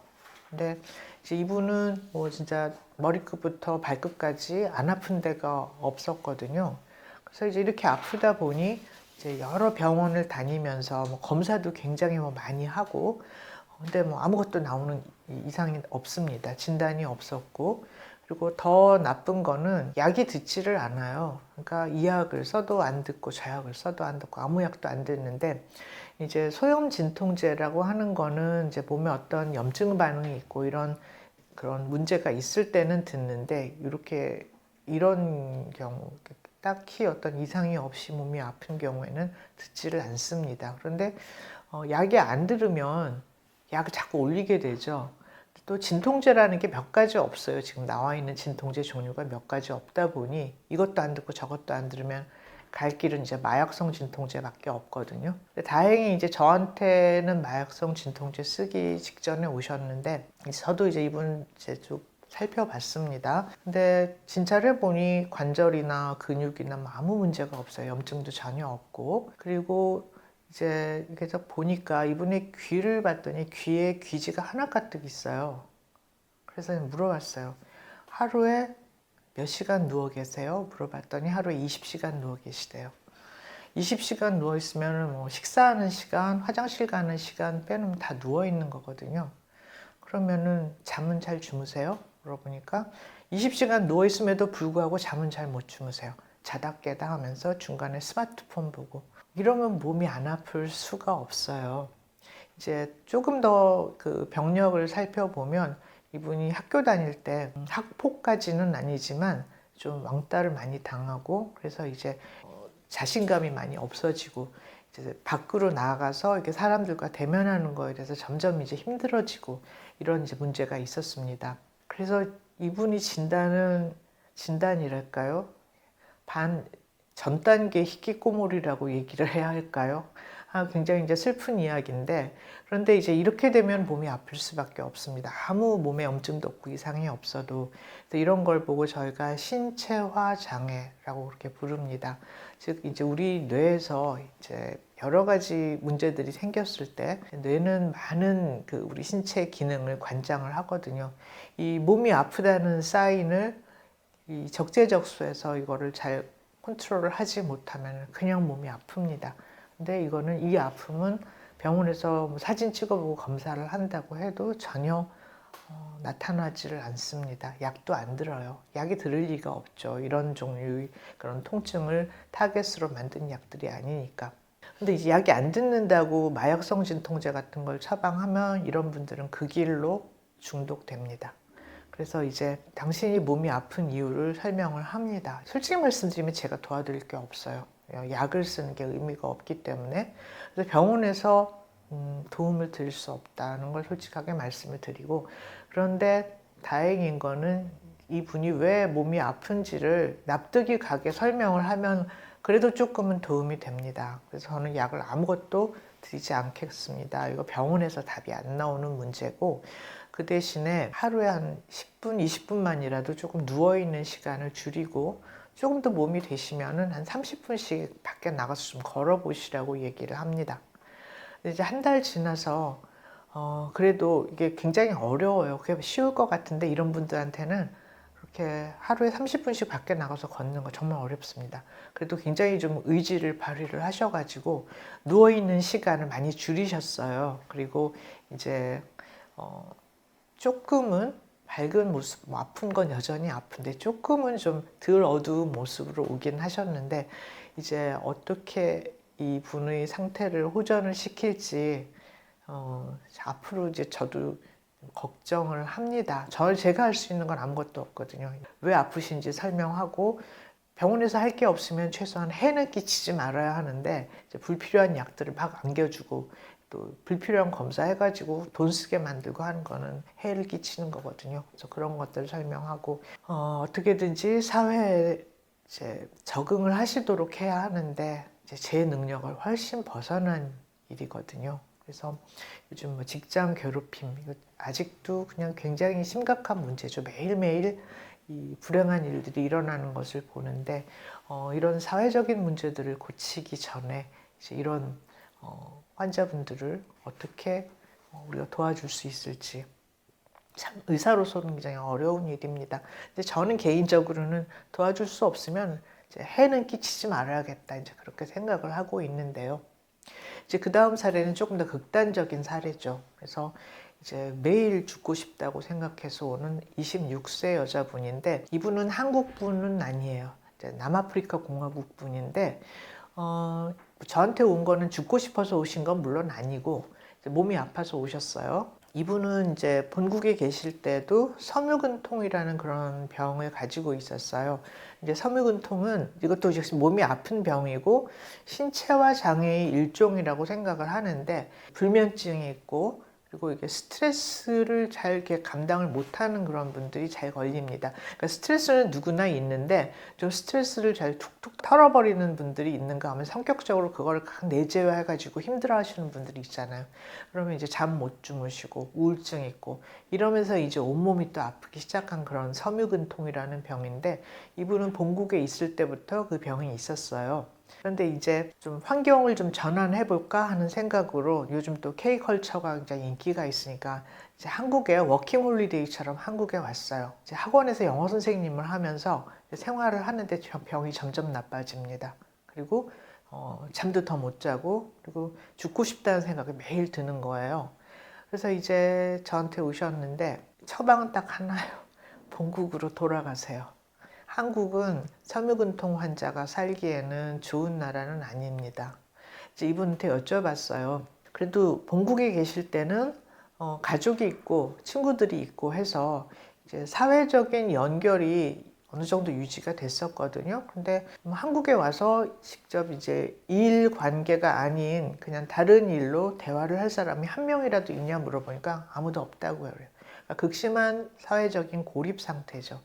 [SPEAKER 1] 근데 이제 이분은 뭐 진짜 머리끝부터 발끝까지 안 아픈 데가 없었거든요. 그래서 이제 이렇게 아프다 보니 이제 여러 병원을 다니면서 뭐 검사도 굉장히 뭐 많이 하고, 근데 뭐 아무것도 나오는 이상이 없습니다. 진단이 없었고, 그리고 더 나쁜 거는 약이 듣지를 않아요. 그러니까 이 약을 써도 안 듣고 저 약을 써도 안 듣고 아무 약도 안 듣는데, 이제 소염 진통제라고 하는 거는 이제 몸에 어떤 염증 반응이 있고 이런 그런 문제가 있을 때는 듣는데, 이렇게 이런 경우 딱히 어떤 이상이 없이 몸이 아픈 경우에는 듣지를 않습니다. 그런데 약이 안 들으면 약을 자꾸 올리게 되죠. 또 진통제라는 게 몇 가지 없어요. 지금 나와 있는 진통제 종류가 몇 가지 없다 보니 이것도 안 듣고 저것도 안 들으면 갈 길은 이제 마약성 진통제밖에 없거든요. 다행히 이제 저한테는 마약성 진통제 쓰기 직전에 오셨는데, 저도 이제 이분 이제 쭉 살펴봤습니다. 근데 진찰을 해보니 관절이나 근육이나 뭐 아무 문제가 없어요. 염증도 전혀 없고. 그리고 이제 계속 보니까 이분의 귀를 봤더니 귀에 귀지가 하나 가득 있어요. 그래서 물어봤어요. 하루에 몇 시간 누워 계세요? 물어봤더니 하루에 20시간 누워 계시대요. 20시간 누워 있으면 뭐 식사하는 시간, 화장실 가는 시간 빼놓으면 다 누워 있는 거거든요. 그러면은 잠은 잘 주무세요? 물어보니까 20시간 누워 있음에도 불구하고 잠은 잘 못 주무세요. 자다 깨다 하면서 중간에 스마트폰 보고. 이러면 몸이 안 아플 수가 없어요. 이제 조금 더 그 병력을 살펴보면 이분이 학교 다닐 때 학폭까지는 아니지만 좀 왕따를 많이 당하고, 그래서 이제 자신감이 많이 없어지고 이제 밖으로 나가서 이렇게 사람들과 대면하는 거에 대해서 점점 이제 힘들어지고 이런 이제 문제가 있었습니다. 그래서 이분이 진단이랄까요? 전 단계 히키코모리라고 얘기를 해야 할까요? 굉장히 이제 슬픈 이야기인데, 그런데 이제 이렇게 되면 몸이 아플 수밖에 없습니다. 아무 몸에 염증도 없고 이상이 없어도. 이런 걸 보고 저희가 신체화 장애라고 그렇게 부릅니다. 즉 이제 우리 뇌에서 이제 여러 가지 문제들이 생겼을 때 뇌는 많은 그 우리 신체 기능을 관장을 하거든요. 이 몸이 아프다는 사인을 이 적재적소에서 이거를 잘 컨트롤을 하지 못하면 그냥 몸이 아픕니다. 근데 이거는 이 아픔은 병원에서 뭐 사진 찍어보고 검사를 한다고 해도 전혀 나타나지를 않습니다. 약도 안 들어요. 약이 들을 리가 없죠. 이런 종류의 그런 통증을 타겟으로 만든 약들이 아니니까. 근데 이제 약이 안 듣는다고 마약성 진통제 같은 걸 처방하면 이런 분들은 그 길로 중독됩니다. 그래서 이제 당신이 몸이 아픈 이유를 설명을 합니다. 솔직히 말씀드리면 제가 도와드릴 게 없어요. 약을 쓰는 게 의미가 없기 때문에. 그래서 병원에서 도움을 드릴 수 없다는 걸 솔직하게 말씀을 드리고, 그런데 다행인 거는 이분이 왜 몸이 아픈지를 납득이 가게 설명을 하면 그래도 조금은 도움이 됩니다. 그래서 저는 약을 아무것도 드리지 않겠습니다. 이거 병원에서 답이 안 나오는 문제고, 그 대신에 하루에 한 10분, 20분만이라도 조금 누워있는 시간을 줄이고, 조금 더 몸이 되시면은 한 30분씩 밖에 나가서 좀 걸어보시라고 얘기를 합니다. 이제 한 달 지나서 그래도 이게 굉장히 어려워요. 그게 쉬울 것 같은데 이런 분들한테는 그렇게 하루에 30분씩 밖에 나가서 걷는 거 정말 어렵습니다. 그래도 굉장히 좀 의지를 발휘를 하셔가지고 누워있는 시간을 많이 줄이셨어요. 그리고 이제 조금은 밝은 모습, 뭐 아픈 건 여전히 아픈데 조금은 좀 덜 어두운 모습으로 오긴 하셨는데, 이제 어떻게 이 분의 상태를 호전을 시킬지 앞으로 이제 저도 걱정을 합니다. 제가 할 수 있는 건 아무것도 없거든요. 왜 아프신지 설명하고 병원에서 할 게 없으면 최소한 해는 끼치지 말아야 하는데 이제 불필요한 약들을 막 안겨주고 또 불필요한 검사해가지고 돈 쓰게 만들고 하는 거는 해를 끼치는 거거든요. 그래서 그런 것들을 설명하고 어떻게든지 사회에 이제 적응을 하시도록 해야 하는데 이제 제 능력을 훨씬 벗어난 일이거든요. 그래서 요즘 뭐 직장 괴롭힘 이거 아직도 그냥 굉장히 심각한 문제죠. 매일매일 이 불행한 일들이 일어나는 것을 보는데 이런 사회적인 문제들을 고치기 전에 이제 이런 환자분들을 어떻게 우리가 도와줄 수 있을지 참 의사로서는 굉장히 어려운 일입니다. 근데 저는 개인적으로는 도와줄 수 없으면 이제 해는 끼치지 말아야겠다 이제 그렇게 생각을 하고 있는데요. 이제 그 다음 사례는 조금 더 극단적인 사례죠. 그래서 이제 매일 죽고 싶다고 생각해서 오는 26세 여자분인데 이분은 한국 분은 아니에요. 이제 남아프리카 공화국 분인데 저한테 온 거는 죽고 싶어서 오신 건 물론 아니고 몸이 아파서 오셨어요. 이분은 이제 본국에 계실 때도 섬유근통이라는 그런 병을 가지고 있었어요. 이제 섬유근통은 이것도 역시 몸이 아픈 병이고 신체화 장애의 일종이라고 생각을 하는데 불면증이 있고 그리고 이게 스트레스를 잘 이렇게 감당을 못하는 그런 분들이 잘 걸립니다. 그러니까 스트레스는 누구나 있는데 좀 스트레스를 잘 툭툭 털어버리는 분들이 있는가 하면 성격적으로 그걸 내재해가지고 힘들어하시는 분들이 있잖아요. 그러면 이제 잠 못 주무시고 우울증 있고 이러면서 이제 온몸이 또 아프기 시작한 그런 섬유근통이라는 병인데 이분은 본국에 있을 때부터 그 병이 있었어요. 그런데 이제 좀 환경을 좀 전환해 볼까 하는 생각으로 요즘 또 K컬처가 굉장히 인기가 있으니까 이제 한국에 워킹홀리데이처럼 한국에 왔어요. 이제 학원에서 영어 선생님을 하면서 생활을 하는데 병이 점점 나빠집니다. 그리고 잠도 더 못 자고 그리고 죽고 싶다는 생각이 매일 드는 거예요. 그래서 이제 저한테 오셨는데 처방은 딱 하나요. 본국으로 돌아가세요. 한국은 섬유근통 환자가 살기에는 좋은 나라는 아닙니다. 이제 이분한테 여쭤봤어요. 그래도 본국에 계실 때는 가족이 있고 친구들이 있고 해서 이제 사회적인 연결이 어느 정도 유지가 됐었거든요. 근데 한국에 와서 직접 이제 일 관계가 아닌 그냥 다른 일로 대화를 할 사람이 한 명이라도 있냐 물어보니까 아무도 없다고 그래요. 그러니까 극심한 사회적인 고립 상태죠.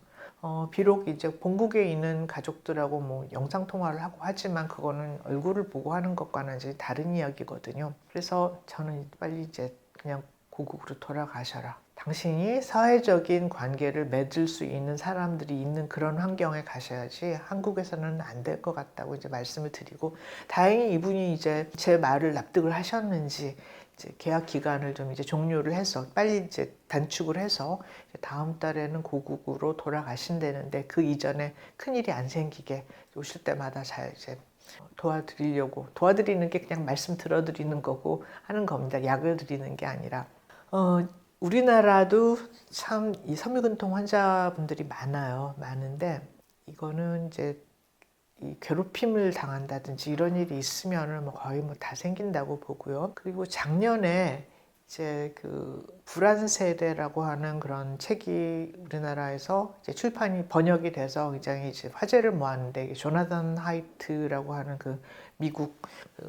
[SPEAKER 1] 비록 이제 본국에 있는 가족들하고 뭐 영상 통화를 하고 하지만 그거는 얼굴을 보고 하는 것과는 이제 다른 이야기거든요. 그래서 저는 빨리 이제 그냥 고국으로 돌아가셔라. 당신이 사회적인 관계를 맺을 수 있는 사람들이 있는 그런 환경에 가셔야지 한국에서는 안 될 것 같다고 이제 말씀을 드리고 다행히 이분이 이제 제 말을 납득을 하셨는지 이제 계약 기간을 좀 이제 종료를 해서 빨리 이제 단축을 해서 다음 달에는 고국으로 돌아가신다는데 그 이전에 큰일이 안 생기게 오실 때마다 잘 이제 도와드리는 게 그냥 말씀 들어드리는 거고 하는 겁니다. 약을 드리는 게 아니라 우리나라도 참 이 섬유근통 환자분들이 많은데 이거는 이제 이 괴롭힘을 당한다든지 이런 일이 있으면은 뭐 거의 뭐 다 생긴다고 보고요. 그리고 작년에 이제 그 불안 세대라고 하는 그런 책이 우리나라에서 이제 출판이 번역이 돼서 굉장히 이제 화제를 모았는데 조나단 하이트라고 하는 그 미국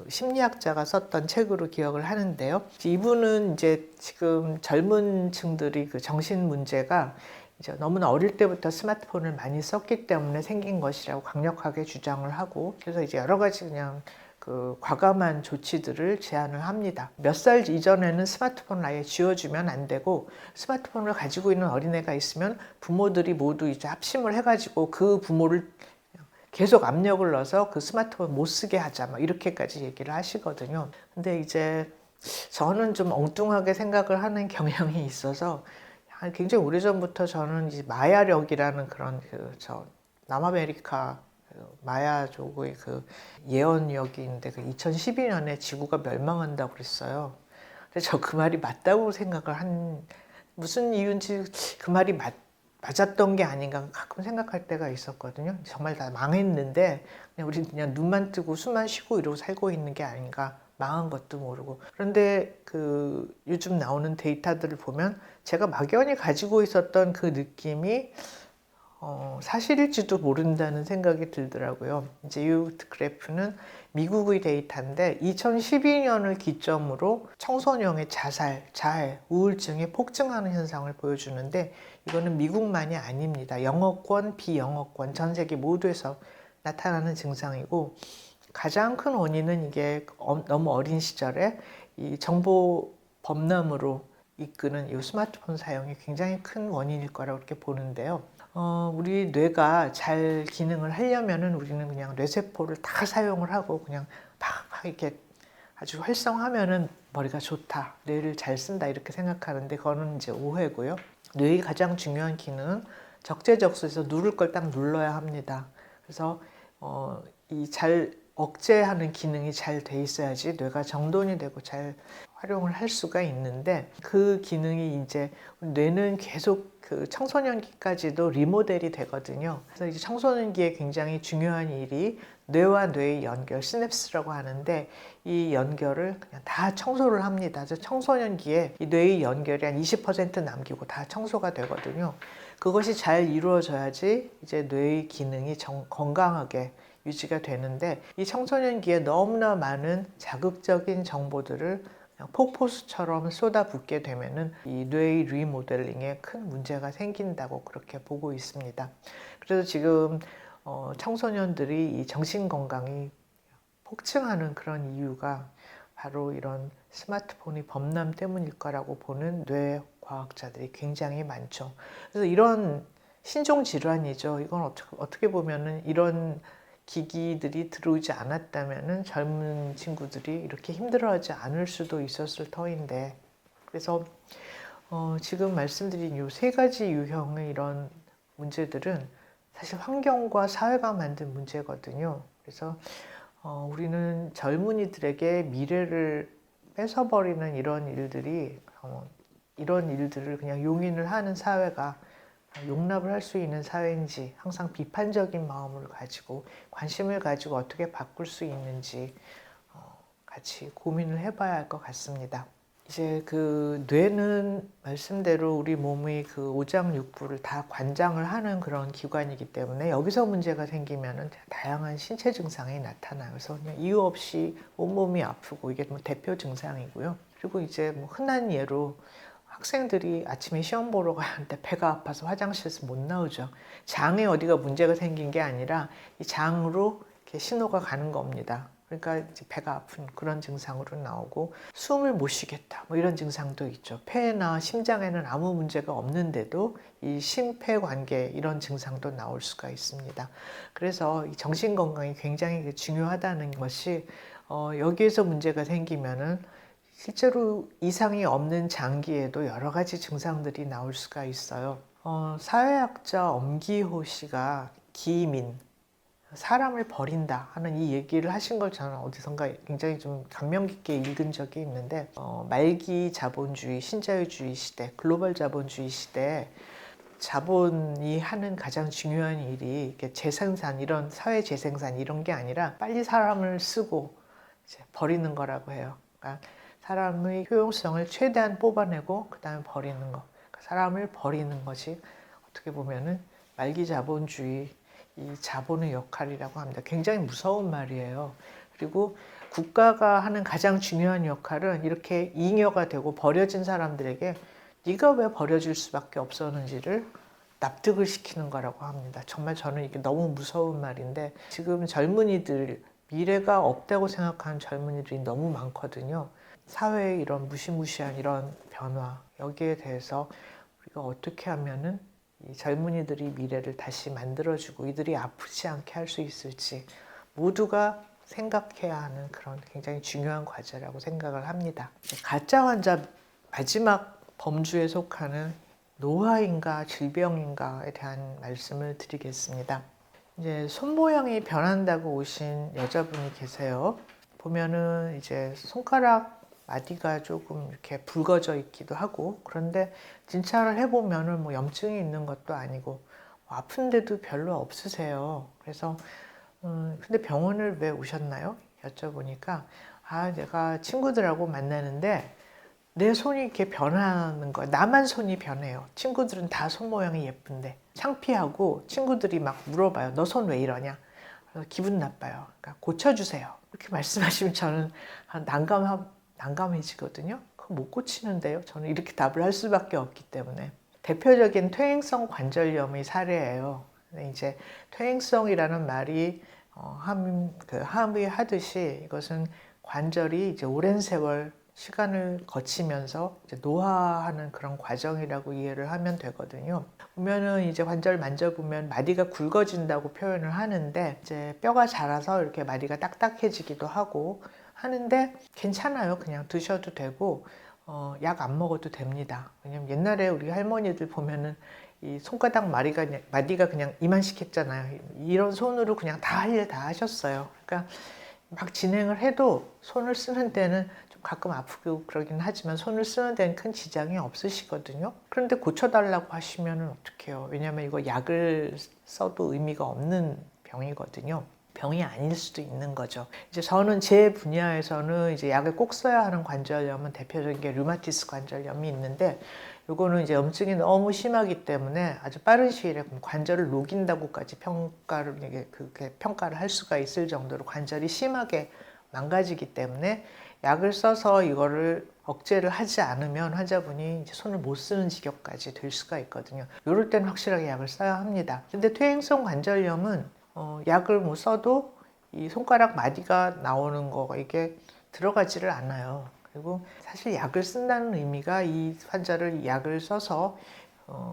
[SPEAKER 1] 심리학자가 썼던 책으로 기억을 하는데요. 이분은 이제 지금 젊은 층들이 그 정신 문제가 이제 너무나 어릴 때부터 스마트폰을 많이 썼기 때문에 생긴 것이라고 강력하게 주장을 하고 그래서 이제 여러 가지 그냥 그 과감한 조치들을 제안을 합니다. 몇 살 이전에는 스마트폰을 아예 쥐어주면 안 되고 스마트폰을 가지고 있는 어린애가 있으면 부모들이 모두 이제 합심을 해가지고 그 부모를 계속 압력을 넣어서 그 스마트폰 못 쓰게 하자 막 이렇게까지 얘기를 하시거든요. 근데 이제 저는 좀 엉뚱하게 생각을 하는 경향이 있어서 굉장히 오래전부터 저는 이제 마야력이라는 그런 남아메리카 마야족의 그 예언력이 있는데 그 2012년에 지구가 멸망한다고 그랬어요. 근데 저 그 말이 맞다고 생각을 무슨 이유인지 그 말이 맞았던 게 아닌가 가끔 생각할 때가 있었거든요. 정말 다 망했는데 그냥 우리 그냥 눈만 뜨고 숨만 쉬고 이러고 살고 있는 게 아닌가. 망한 것도 모르고. 그런데 그 요즘 나오는 데이터들을 보면 제가 막연히 가지고 있었던 그 느낌이 사실일지도 모른다는 생각이 들더라고요. 이제 이 그래프는 미국의 데이터인데 2012년을 기점으로 청소년의 자해, 우울증이 폭증하는 현상을 보여주는데 이거는 미국만이 아닙니다. 영어권, 비영어권, 전 세계 모두에서 나타나는 증상이고 가장 큰 원인은 이게 너무 어린 시절에 이 정보 범람으로 이끄는 이 스마트폰 사용이 굉장히 큰 원인일 거라고 그렇게 보는데요. 우리 뇌가 잘 기능을 하려면은 우리는 그냥 뇌세포를 다 사용을 하고 그냥 막 이렇게 아주 활성화하면은 머리가 좋다, 뇌를 잘 쓴다 이렇게 생각하는데 그거는 이제 오해고요. 뇌의 가장 중요한 기능은 적재적소에서 누를 걸 딱 눌러야 합니다. 그래서 이 잘 억제하는 기능이 잘 돼 있어야지 뇌가 정돈이 되고 잘 활용을 할 수가 있는데 그 기능이 이제 뇌는 계속 그 청소년기까지도 리모델이 되거든요. 그래서 이제 청소년기에 굉장히 중요한 일이 뇌와 뇌의 연결, 시냅스라고 하는데 이 연결을 그냥 다 청소를 합니다. 그래서 청소년기에 이 뇌의 연결이 한 20% 남기고 다 청소가 되거든요. 그것이 잘 이루어져야지 이제 뇌의 기능이 건강하게 유지가 되는데 이 청소년기에 너무나 많은 자극적인 정보들을 그냥 폭포수처럼 쏟아붓게 되면은 이 뇌의 리모델링에 큰 문제가 생긴다고 그렇게 보고 있습니다. 그래서 지금 청소년들이 이 정신 건강이 폭증하는 그런 이유가 바로 이런 스마트폰의 범람 때문일 거라고 보는 뇌 과학자들이 굉장히 많죠. 그래서 이런 신종 질환이죠. 이건 어떻게 보면은 이런 기기들이 들어오지 않았다면은 젊은 친구들이 이렇게 힘들어하지 않을 수도 있었을 터인데, 그래서 지금 말씀드린 이 세 가지 유형의 이런 문제들은 사실 환경과 사회가 만든 문제거든요. 그래서 우리는 젊은이들에게 미래를 뺏어버리는 이런 일들을 그냥 용인을 하는 사회가 용납을 할 수 있는 사회인지 항상 비판적인 마음을 가지고 관심을 가지고 어떻게 바꿀 수 있는지 같이 고민을 해봐야 할 것 같습니다. 이제 그 뇌는 말씀대로 우리 몸의 그 오장육부를 다 관장을 하는 그런 기관이기 때문에 여기서 문제가 생기면은 다양한 신체 증상이 나타나요. 그래서 그냥 이유 없이 온몸이 아프고 이게 뭐 대표 증상이고요. 그리고 이제 뭐 흔한 예로 학생들이 아침에 시험 보러 가는데 배가 아파서 화장실에서 못 나오죠. 장에 어디가 문제가 생긴 게 아니라 이 장으로 이렇게 신호가 가는 겁니다. 그러니까 이제 배가 아픈 그런 증상으로 나오고 숨을 못 쉬겠다 뭐 이런 증상도 있죠. 폐나 심장에는 아무 문제가 없는데도 이 심폐 관계 이런 증상도 나올 수가 있습니다. 그래서 이 정신 건강이 굉장히 중요하다는 것이 여기에서 문제가 생기면은 실제로 이상이 없는 장기에도 여러 가지 증상들이 나올 수가 있어요. 사회학자 엄기호 씨가 기민, 사람을 버린다 하는 이 얘기를 하신 걸 저는 어디선가 굉장히 좀 감명 깊게 읽은 적이 있는데 말기 자본주의, 신자유주의 시대, 글로벌 자본주의 시대에 자본이 하는 가장 중요한 일이 이렇게 재생산, 이런 사회 재생산 이런 게 아니라 빨리 사람을 쓰고 이제 버리는 거라고 해요. 그러니까 사람의 효용성을 최대한 뽑아내고 그 다음에 버리는 거. 그러니까 사람을 버리는 것이 어떻게 보면은 말기 자본주의 이 자본의 역할이라고 합니다. 굉장히 무서운 말이에요. 그리고 국가가 하는 가장 중요한 역할은 이렇게 잉여가 되고 버려진 사람들에게 네가 왜 버려질 수밖에 없었는지를 납득을 시키는 거라고 합니다. 정말 저는 이게 너무 무서운 말인데 지금 젊은이들 미래가 없다고 생각하는 젊은이들이 너무 많거든요. 사회의 이런 무시무시한 이런 변화 여기에 대해서 우리가 어떻게 하면은 이 젊은이들이 미래를 다시 만들어주고 이들이 아프지 않게 할 수 있을지 모두가 생각해야 하는 그런 굉장히 중요한 과제라고 생각을 합니다. 가짜 환자 마지막 범주에 속하는 노화인가 질병인가에 대한 말씀을 드리겠습니다. 이제 손 모양이 변한다고 오신 여자분이 계세요. 보면은 이제 손가락 마디가 조금 이렇게 붉어져 있기도 하고 그런데 진찰을 해보면은 뭐 염증이 있는 것도 아니고 뭐 아픈데도 별로 없으세요. 그래서 근데 병원을 왜 오셨나요? 여쭤보니까 내가 친구들하고 만나는데 내 손이 이렇게 변하는 거야. 나만 손이 변해요. 친구들은 다 손 모양이 예쁜데 창피하고 친구들이 막 물어봐요. 너 손 왜 이러냐? 그래서 기분 나빠요. 그러니까 고쳐주세요. 이렇게 말씀하시면 저는 난감해지거든요. 그거 못 고치는데요. 저는 이렇게 답을 할 수밖에 없기 때문에. 대표적인 퇴행성 관절염의 사례예요. 근데 이제 퇴행성이라는 말이 함의하듯이 이것은 관절이 이제 오랜 세월 시간을 거치면서 이제 노화하는 그런 과정이라고 이해를 하면 되거든요. 보면은 이제 관절 만져보면 마디가 굵어진다고 표현을 하는데 이제 뼈가 자라서 이렇게 마디가 딱딱해지기도 하고 하는데 괜찮아요. 그냥 드셔도 되고 약 안 먹어도 됩니다. 왜냐면 옛날에 우리 할머니들 보면은 이 손가락 마디가 그냥 이만씩 했잖아요. 이런 손으로 그냥 다 할 일 다 하셨어요. 그러니까 막 진행을 해도 손을 쓰는 데는 좀 가끔 아프고 그러긴 하지만 손을 쓰는 데는 큰 지장이 없으시거든요. 그런데 고쳐달라고 하시면 어떡해요? 왜냐면 이거 약을 써도 의미가 없는 병이거든요. 병이 아닐 수도 있는 거죠. 이제 저는 제 분야에서는 이제 약을 꼭 써야 하는 관절염은 대표적인 게 류마티스 관절염이 있는데 요거는 이제 염증이 너무 심하기 때문에 아주 빠른 시일에 관절을 녹인다고까지 평가를 할 수가 있을 정도로 관절이 심하게 망가지기 때문에 약을 써서 이거를 억제를 하지 않으면 환자분이 이제 손을 못 쓰는 지경까지 될 수가 있거든요. 이럴 때는 확실하게 약을 써야 합니다. 근데 퇴행성 관절염은 약을 뭐 써도 이 손가락 마디가 나오는 거가 이게 들어가지를 않아요. 그리고 사실 약을 쓴다는 의미가 이 환자를 약을 써서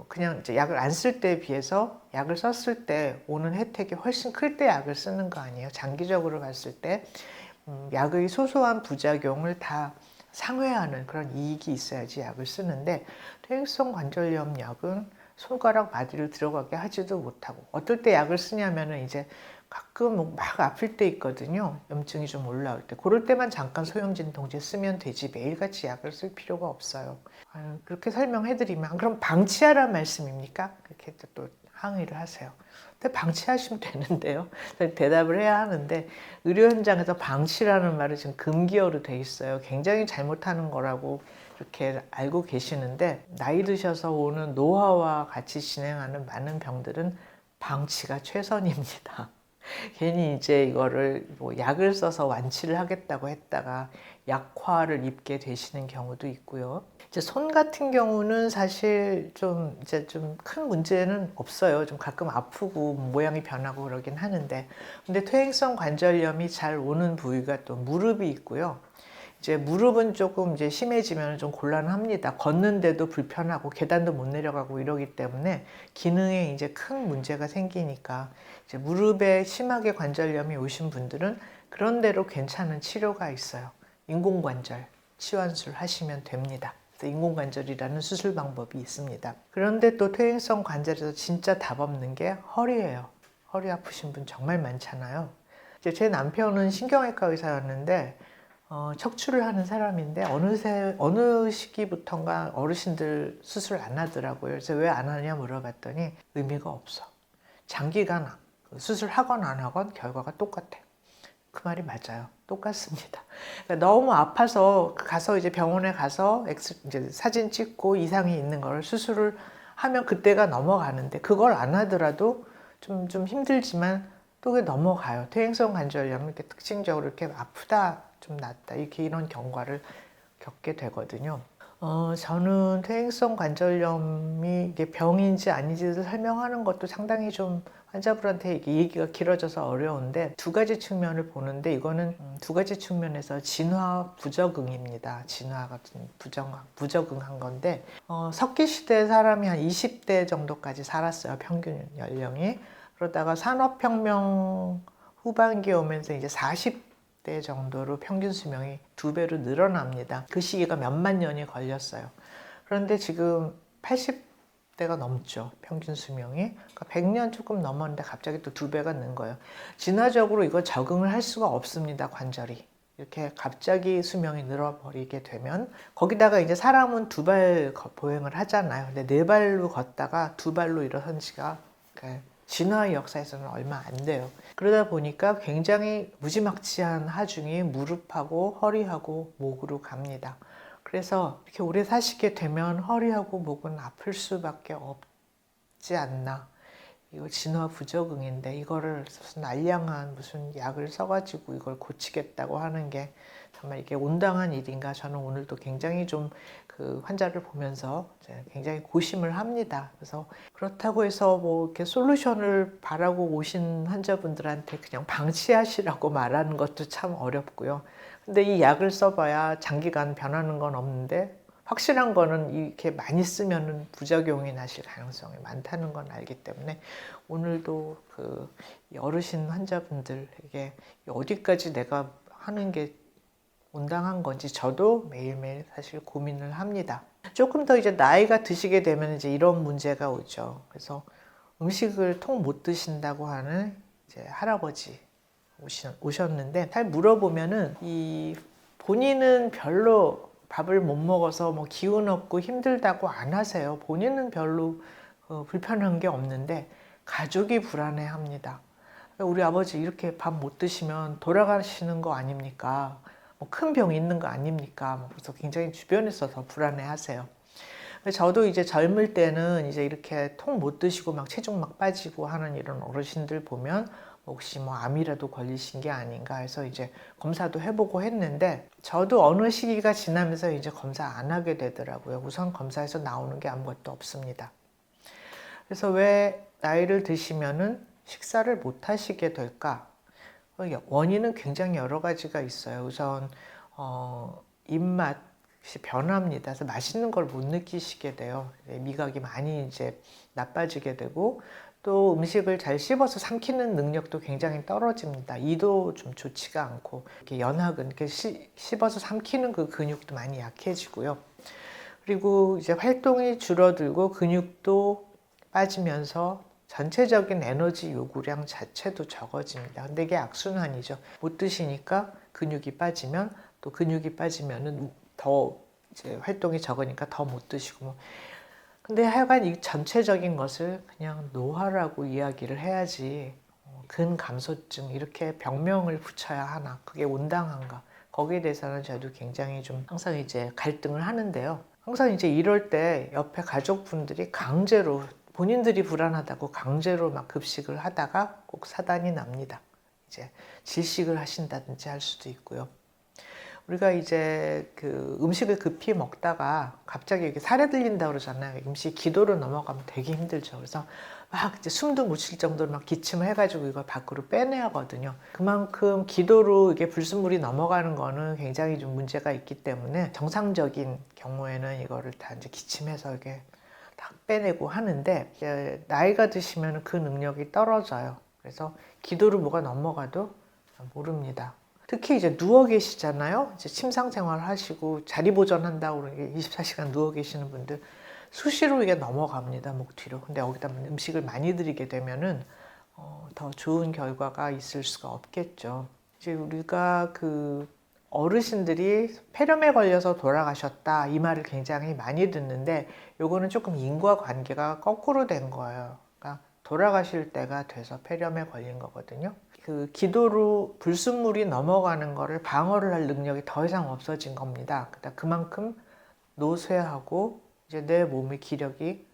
[SPEAKER 1] 그냥 이제 약을 안 쓸 때에 비해서 약을 썼을 때 오는 혜택이 훨씬 클 때 약을 쓰는 거 아니에요. 장기적으로 봤을 때 약의 소소한 부작용을 다 상회하는 그런 이익이 있어야지 약을 쓰는데 퇴행성 관절염 약은 손가락 마디를 들어가게 하지도 못하고 어떨 때 약을 쓰냐면은 이제 가끔 막 아플 때 있거든요. 염증이 좀 올라올 때. 그럴 때만 잠깐 소염진통제 쓰면 되지 매일같이 약을 쓸 필요가 없어요. 그렇게 설명해드리면 그럼 방치하란 말씀입니까? 그렇게 또 항의를 하세요. 근데 방치하시면 되는데요. 대답을 해야 하는데 의료 현장에서 방치라는 말이 지금 금기어로 돼 있어요. 굉장히 잘못하는 거라고 이렇게 알고 계시는데 나이 드셔서 오는 노화와 같이 진행하는 많은 병들은 방치가 최선입니다. 괜히 이제 이거를 뭐 약을 써서 완치를 하겠다고 했다가 약화를 입게 되시는 경우도 있고요. 이제 손 같은 경우는 사실 좀 큰 문제는 없어요. 좀 가끔 아프고 모양이 변하고 그러긴 하는데, 근데 퇴행성 관절염이 잘 오는 부위가 또 무릎이 있고요. 이제 무릎은 조금 이제 심해지면 좀 곤란합니다. 걷는데도 불편하고 계단도 못 내려가고 이러기 때문에 기능에 이제 큰 문제가 생기니까 이제 무릎에 심하게 관절염이 오신 분들은 그런 대로 괜찮은 치료가 있어요. 인공관절 치환술 하시면 됩니다. 인공관절이라는 수술 방법이 있습니다. 그런데 또 퇴행성 관절에서 진짜 답 없는 게 허리예요. 허리 아프신 분 정말 많잖아요. 이제 제 남편은 신경외과 의사였는데 척추를 하는 사람인데 어느 시기부턴가 어르신들 수술 안 하더라고요. 그래서 왜 안 하냐 물어봤더니 의미가 없어. 장기간 수술하건 안 하건 결과가 똑같아. 그 말이 맞아요. 똑같습니다. 그러니까 너무 아파서 가서 이제 병원에 가서 이제 사진 찍고 이상이 있는 걸 수술을 하면 그때가 넘어가는데 그걸 안 하더라도 좀 힘들지만 또 그게 넘어가요. 퇴행성 관절염 이렇게 특징적으로 이렇게 아프다 좀 낫다 이렇게 이런 경과를 겪게 되거든요. 저는 퇴행성 관절염이 이게 병인지 아닌지를 설명하는 것도 상당히 좀 환자분한테 이게 얘기가 길어져서 어려운데 두 가지 측면을 보는데 이거는 두 가지 측면에서 진화 부적응입니다. 진화 같은 부적응한 건데 석기 시대 사람이 한 20대 정도까지 살았어요. 평균 연령이. 그러다가 산업혁명 후반기에 오면서 이제 40대 정도로 평균 수명이 2배로 늘어납니다. 그 시기가 몇만 년이 걸렸어요. 그런데 지금 80대가 넘죠. 평균 수명이. 그러니까 100년 조금 넘었는데 갑자기 또 2배가 는 거예요. 진화적으로 이거 적응을 할 수가 없습니다. 관절이. 이렇게 갑자기 수명이 늘어버리게 되면 거기다가 이제 사람은 2발 보행을 하잖아요. 근데 4발로 걷다가 2발로 일어선 지가 진화의 역사에서는 얼마 안 돼요. 그러다 보니까 굉장히 무지막지한 하중이 무릎하고 허리하고 목으로 갑니다. 그래서 이렇게 오래 사시게 되면 허리하고 목은 아플 수밖에 없지 않나. 이거 진화 부적응인데 이거를 무슨 알량한 무슨 약을 써가지고 이걸 고치겠다고 하는 게 정말 이게 온당한 일인가? 저는 오늘도 굉장히 좀 그 환자를 보면서 굉장히 고심을 합니다. 그래서 그렇다고 해서 뭐 이렇게 솔루션을 바라고 오신 환자분들한테 그냥 방치하시라고 말하는 것도 참 어렵고요. 근데 이 약을 써봐야 장기간 변하는 건 없는데 확실한 거는 이렇게 많이 쓰면은 부작용이 나실 가능성이 많다는 건 알기 때문에 오늘도 그 어르신 환자분들에게 어디까지 내가 하는 게 온당한 건지 저도 매일매일 사실 고민을 합니다. 조금 더 이제 나이가 드시게 되면 이제 이런 문제가 오죠. 그래서 음식을 통 못 드신다고 하는 이제 할아버지 오셨는데 잘 물어보면은 이 본인은 별로 밥을 못 먹어서 뭐 기운 없고 힘들다고 안 하세요. 본인은 별로 불편한 게 없는데 가족이 불안해합니다. 우리 아버지 이렇게 밥 못 드시면 돌아가시는 거 아닙니까? 뭐 큰 병 있는 거 아닙니까? 그래서 굉장히 주변에서 더 불안해하세요. 저도 이제 젊을 때는 이제 이렇게 통 못 드시고 막 체중 막 빠지고 하는 이런 어르신들 보면 혹시 뭐 암이라도 걸리신 게 아닌가 해서 이제 검사도 해보고 했는데 저도 어느 시기가 지나면서 이제 검사 안 하게 되더라고요. 우선 검사에서 나오는 게 아무것도 없습니다. 그래서 왜 나이를 드시면은 식사를 못 하시게 될까? 원인은 굉장히 여러 가지가 있어요. 우선 입맛이 변합니다. 그래서 맛있는 걸 못 느끼시게 돼요. 미각이 많이 이제 나빠지게 되고 또 음식을 잘 씹어서 삼키는 능력도 굉장히 떨어집니다. 이도 좀 좋지가 않고 이렇게 연하근, 이렇게 씹어서 삼키는 그 근육도 많이 약해지고요. 그리고 이제 활동이 줄어들고 근육도 빠지면서 전체적인 에너지 요구량 자체도 적어집니다. 근데 이게 악순환이죠. 못 드시니까 근육이 빠지면 또 근육이 빠지면은 더 이제 활동이 적으니까 더 못 드시고 뭐. 근데 하여간 이 전체적인 것을 그냥 노화라고 이야기를 해야지 근감소증 이렇게 병명을 붙여야 하나 그게 온당한가 거기에 대해서는 저도 굉장히 좀 항상 이제 갈등을 하는데요. 항상 이제 이럴 때 옆에 가족분들이 강제로 본인들이 불안하다고 강제로 막 급식을 하다가 꼭 사단이 납니다. 이제 질식을 하신다든지 할 수도 있고요. 우리가 이제 그 음식을 급히 먹다가 갑자기 이렇게 살에 들린다 그러잖아요. 음식 기도로 넘어가면 되게 힘들죠. 그래서 막 이제 숨도 못 쉴 정도로 막 기침을 해가지고 이걸 밖으로 빼내야 하거든요. 그만큼 기도로 이게 불순물이 넘어가는 거는 굉장히 좀 문제가 있기 때문에 정상적인 경우에는 이거를 다 이제 기침해서 이게 다 빼내고 하는데 이제 나이가 드시면 그 능력이 떨어져요. 그래서 기도로 뭐가 넘어가도 모릅니다. 특히 이제 누워 계시잖아요. 이제 침상 생활 하시고 자리 보존한다고 그러게 24시간 누워 계시는 분들 수시로 이게 넘어갑니다. 목 뒤로. 근데 여기다 음식을 많이 들이게 되면은 더 좋은 결과가 있을 수가 없겠죠. 이제 우리가 그 어르신들이 폐렴에 걸려서 돌아가셨다 이 말을 굉장히 많이 듣는데 요거는 조금 인과관계가 거꾸로 된 거예요. 그러니까 돌아가실 때가 돼서 폐렴에 걸린 거거든요. 그 기도로 불순물이 넘어가는 거를 방어를 할 능력이 더 이상 없어진 겁니다. 그만큼 노쇠하고 이제 내 몸의 기력이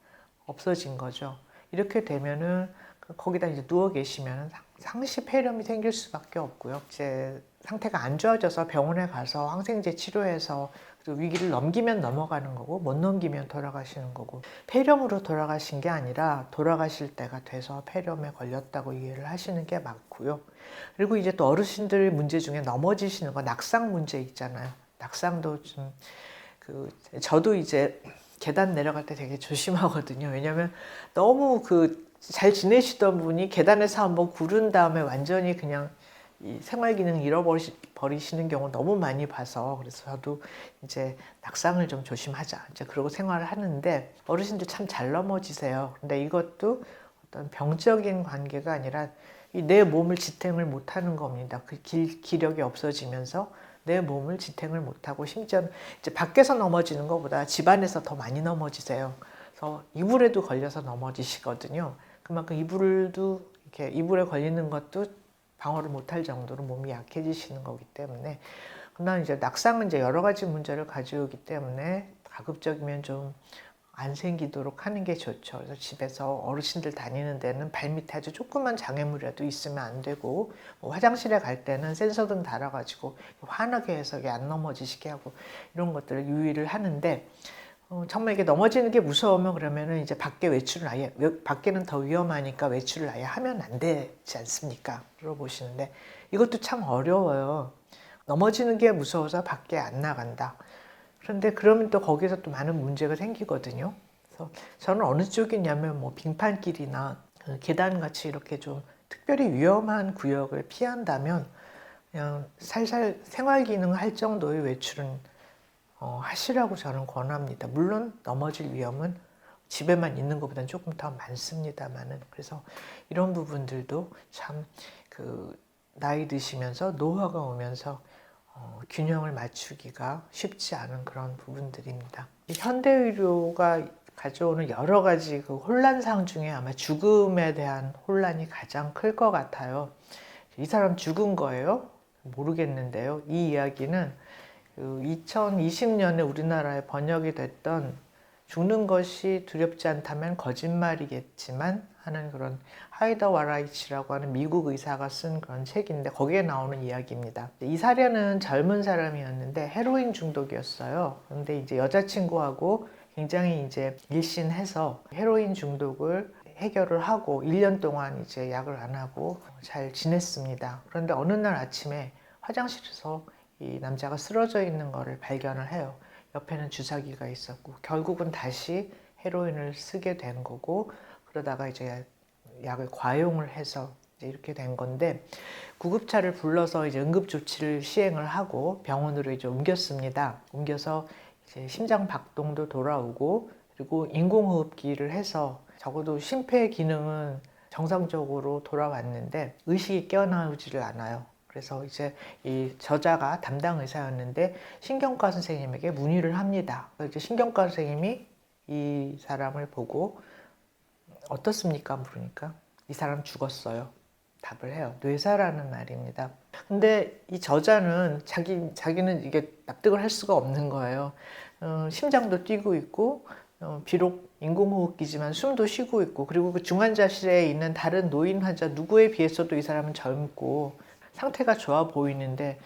[SPEAKER 1] 없어진 거죠. 이렇게 되면은 거기다 이제 누워 계시면 상시 폐렴이 생길 수밖에 없고요. 이제 상태가 안 좋아져서 병원에 가서 항생제 치료해서 위기를 넘기면 넘어가는 거고 못 넘기면 돌아가시는 거고 폐렴으로 돌아가신 게 아니라 돌아가실 때가 돼서 폐렴에 걸렸다고 이해를 하시는 게 맞고요. 그리고 이제 또 어르신들 문제 중에 넘어지시는 거 낙상 문제 있잖아요. 낙상도 좀 저도 이제 계단 내려갈 때 되게 조심하거든요. 왜냐면 너무 잘 지내시던 분이 계단에서 한번 구른 다음에 완전히 그냥 이 생활 기능 잃어버리시는 경우 너무 많이 봐서 그래서 저도 이제 낙상을 좀 조심하자 이제 그러고 생활을 하는데 어르신들 참 잘 넘어지세요. 근데 이것도 어떤 병적인 관계가 아니라 내 몸을 지탱을 못하는 겁니다. 그 기력이 없어지면서 내 몸을 지탱을 못하고 심지어 이제 밖에서 넘어지는 것보다 집안에서 더 많이 넘어지세요. 그래서 이불에도 걸려서 넘어지시거든요. 그만큼 이불에 걸리는 것도 방어를 못할 정도로 몸이 약해지시는 거기 때문에 난 이제 낙상은 이제 여러 가지 문제를 가져오기 때문에 가급적이면 좀 안 생기도록 하는 게 좋죠. 그래서 집에서 어르신들 다니는 데는 발밑에 아주 조그만 장애물이라도 있으면 안 되고, 뭐 화장실에 갈 때는 센서등 달아가지고 환하게 해서 이게 안 넘어지시게 하고, 이런 것들을 유의를 하는데, 정말 이게 넘어지는 게 무서우면 그러면은 이제 밖에 외출을 아예, 밖에는 더 위험하니까 외출을 아예 하면 안 되지 않습니까? 물어보시는데, 이것도 참 어려워요. 넘어지는 게 무서워서 밖에 안 나간다. 그런데 그러면 또 거기서 또 많은 문제가 생기거든요. 그래서 저는 어느 쪽이냐면 뭐 빙판길이나 계단 같이 이렇게 좀 특별히 위험한 구역을 피한다면 그냥 살살 생활 기능 할 정도의 외출은 하시라고 저는 권합니다. 물론 넘어질 위험은 집에만 있는 것보다는 조금 더 많습니다만은, 그래서 이런 부분들도 참 나이 드시면서 노화가 오면서 균형을 맞추기가 쉽지 않은 그런 부분들입니다. 현대 의료가 가져오는 여러 가지 그 혼란상 중에 아마 죽음에 대한 혼란이 가장 클 것 같아요. 이 사람 죽은 거예요? 모르겠는데요. 이 이야기는 2020년에 우리나라에 번역이 됐던 죽는 것이 두렵지 않다면 거짓말이겠지만 하는 그런 하이더 와라이치라고 하는 미국 의사가 쓴 그런 책인데 거기에 나오는 이야기입니다. 이 사례는 젊은 사람이었는데 헤로인 중독이었어요. 그런데 이제 여자친구하고 굉장히 이제 일신해서 헤로인 중독을 해결을 하고 1년 동안 이제 약을 안 하고 잘 지냈습니다. 그런데 어느 날 아침에 화장실에서 이 남자가 쓰러져 있는 것을 발견을 해요. 옆에는 주사기가 있었고 결국은 다시 헤로인을 쓰게 된 거고, 그러다가 이제 약을 과용을 해서 이제 이렇게 된 건데, 구급차를 불러서 이제 응급조치를 시행을 하고 병원으로 이제 옮겼습니다. 옮겨서 이제 심장 박동도 돌아오고, 그리고 인공호흡기를 해서 적어도 심폐 기능은 정상적으로 돌아왔는데 의식이 깨어나오지를 않아요. 그래서 이제 이 저자가 담당 의사였는데 신경과 선생님에게 문의를 합니다. 그래서 이제 신경과 선생님이 이 사람을 보고 어떻습니까? 물으니까 이 사람 죽었어요. 답을 해요. 뇌사라는 말입니다. 근데 이 저자는 자기는 이게 납득을 할 수가 없는 거예요. 심장도 뛰고 있고, 비록 인공호흡기지만 숨도 쉬고 있고, 그리고 그 중환자실에 있는 다른 노인 환자 누구에 비해서도 이 사람은 젊고 상태가 좋아 보이는데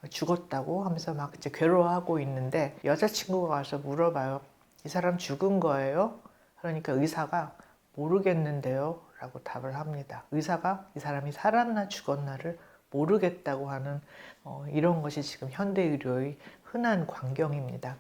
[SPEAKER 1] 죽었다고 하면서 막 이제 괴로워하고 있는데 여자친구가 와서 물어봐요. 이 사람 죽은 거예요? 그러니까 의사가 모르겠는데요 라고 답을 합니다. 의사가 이 사람이 살았나 죽었나를 모르겠다고 하는 이런 것이 지금 현대의료의 흔한 광경입니다.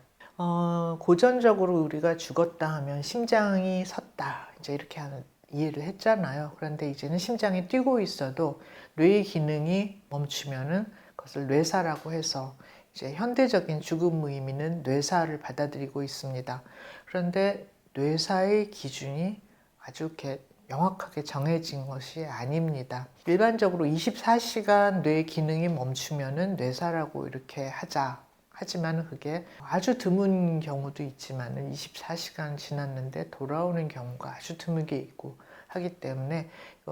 [SPEAKER 1] 고전적으로 우리가 죽었다 하면 심장이 섰다 이제 이렇게 하는 이해를 했잖아요. 그런데 이제는 심장이 뛰고 있어도 뇌의 기능이 멈추면은 그것을 뇌사라고 해서 이제 현대적인 죽음 의미는 뇌사를 받아들이고 있습니다. 그런데 뇌사의 기준이 아주 이렇게 명확하게 정해진 것이 아닙니다. 일반적으로 24시간 뇌 기능이 멈추면은 뇌사라고 이렇게 하자. 하지만 그게 아주 드문 경우도 있지만 24시간 지났는데 돌아오는 경우가 아주 드물게 있고 하기 때문에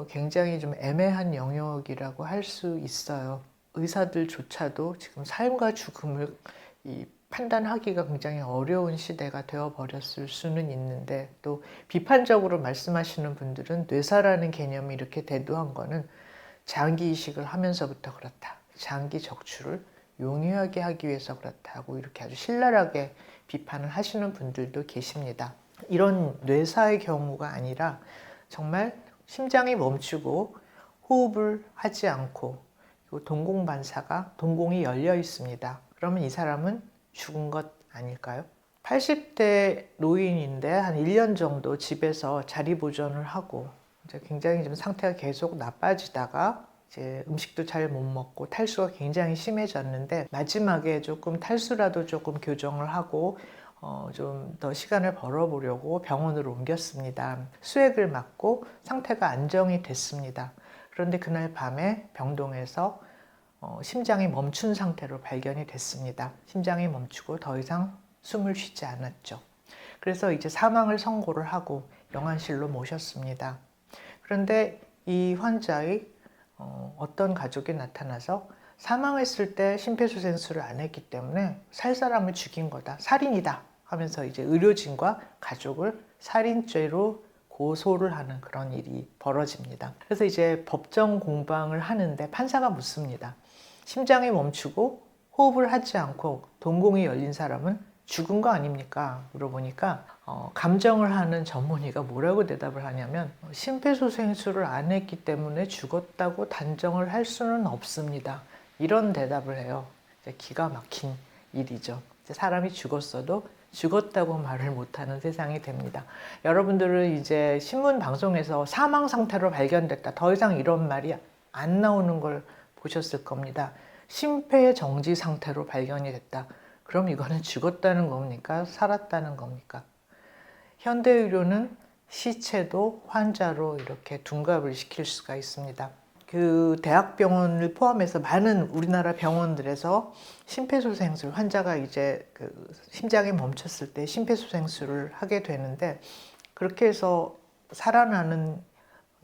[SPEAKER 1] 굉장히 좀 애매한 영역이라고 할 수 있어요. 의사들조차도 지금 삶과 죽음을 판단하기가 굉장히 어려운 시대가 되어버렸을 수는 있는데, 또 비판적으로 말씀하시는 분들은 뇌사라는 개념이 이렇게 대두한 거는 장기 이식을 하면서부터 그렇다. 장기 적출을 용이하게 하기 위해서 그렇다고 이렇게 아주 신랄하게 비판을 하시는 분들도 계십니다. 이런 뇌사의 경우가 아니라 정말 심장이 멈추고 호흡을 하지 않고 동공이 열려 있습니다. 그러면 이 사람은 죽은 것 아닐까요? 80대 노인인데 한 1년 정도 집에서 자리 보존을 하고 이제 굉장히 좀 상태가 계속 나빠지다가 이제 음식도 잘 못 먹고 탈수가 굉장히 심해졌는데 마지막에 조금 탈수라도 조금 교정을 하고 좀 더 시간을 벌어보려고 병원으로 옮겼습니다. 수액을 맞고 상태가 안정이 됐습니다. 그런데 그날 밤에 병동에서 심장이 멈춘 상태로 발견이 됐습니다. 심장이 멈추고 더 이상 숨을 쉬지 않았죠. 그래서 이제 사망을 선고를 하고 영안실로 모셨습니다. 그런데 이 환자의 어떤 가족이 나타나서 사망했을 때 심폐소생술을 안 했기 때문에 살 사람을 죽인 거다, 살인이다 하면서 이제 의료진과 가족을 살인죄로 고소를 하는 그런 일이 벌어집니다. 그래서 이제 법정 공방을 하는데 판사가 묻습니다. 심장이 멈추고 호흡을 하지 않고 동공이 열린 사람은 죽은 거 아닙니까? 물어보니까 감정을 하는 전문의가 뭐라고 대답을 하냐면, 심폐소생술을 안 했기 때문에 죽었다고 단정을 할 수는 없습니다. 이런 대답을 해요. 이제 기가 막힌 일이죠. 이제 사람이 죽었어도 죽었다고 말을 못하는 세상이 됩니다. 여러분들은 이제 신문 방송에서 사망 상태로 발견됐다, 더 이상 이런 말이 안 나오는 걸 보셨을 겁니다. 심폐 정지 상태로 발견이 됐다. 그럼 이거는 죽었다는 겁니까? 살았다는 겁니까? 현대의료는 시체도 환자로 이렇게 둔갑을 시킬 수가 있습니다. 그 대학병원을 포함해서 많은 우리나라 병원들에서 심폐소생술, 환자가 이제 그 심장이 멈췄을 때 심폐소생술을 하게 되는데, 그렇게 해서 살아나는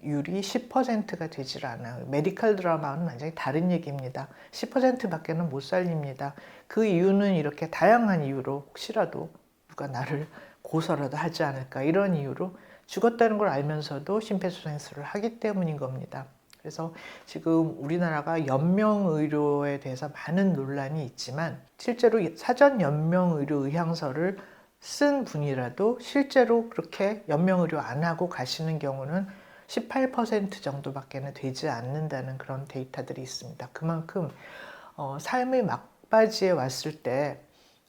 [SPEAKER 1] 율이 10%가 되질 않아요. 메디컬 드라마는 완전히 다른 얘기입니다. 10%밖에는 못 살립니다. 그 이유는 이렇게 다양한 이유로, 혹시라도 누가 나를 고소라도 하지 않을까, 이런 이유로 죽었다는 걸 알면서도 심폐소생술을 하기 때문인 겁니다. 그래서 지금 우리나라가 연명의료에 대해서 많은 논란이 있지만, 실제로 사전 연명의료 의향서를 쓴 분이라도 실제로 그렇게 연명의료 안 하고 가시는 경우는 18% 정도밖에 되지 않는다는 그런 데이터들이 있습니다. 그만큼 삶의 막바지에 왔을 때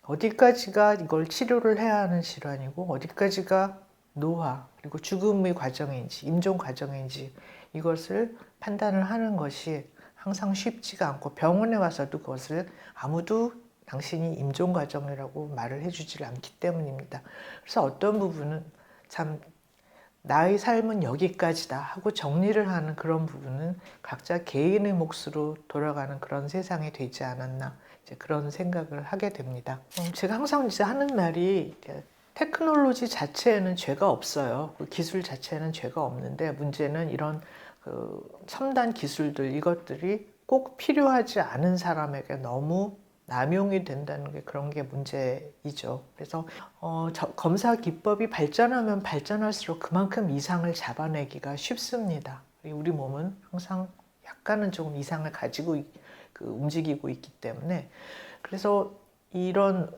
[SPEAKER 1] 어디까지가 이걸 치료를 해야 하는 질환이고, 어디까지가 노화 그리고 죽음의 과정인지 임종 과정인지, 이것을 판단을 하는 것이 항상 쉽지가 않고, 병원에 와서도 그것을 아무도 당신이 임종 과정이라고 말을 해주질 않기 때문입니다. 그래서 어떤 부분은 참 나의 삶은 여기까지다 하고 정리를 하는 그런 부분은 각자 개인의 몫으로 돌아가는 그런 세상이 되지 않았나, 이제 그런 생각을 하게 됩니다. 제가 항상 이제 하는 말이, 테크놀로지 자체에는 죄가 없어요. 그 기술 자체는 죄가 없는데, 문제는 이런 그 첨단 기술들, 이것들이 꼭 필요하지 않은 사람에게 너무 남용이 된다는 게, 그런 게 문제이죠. 그래서 검사 기법이 발전하면 발전할수록 그만큼 이상을 잡아내기가 쉽습니다. 우리 몸은 항상 약간은 조금 이상을 가지고 움직이고 있기 때문에, 그래서 이런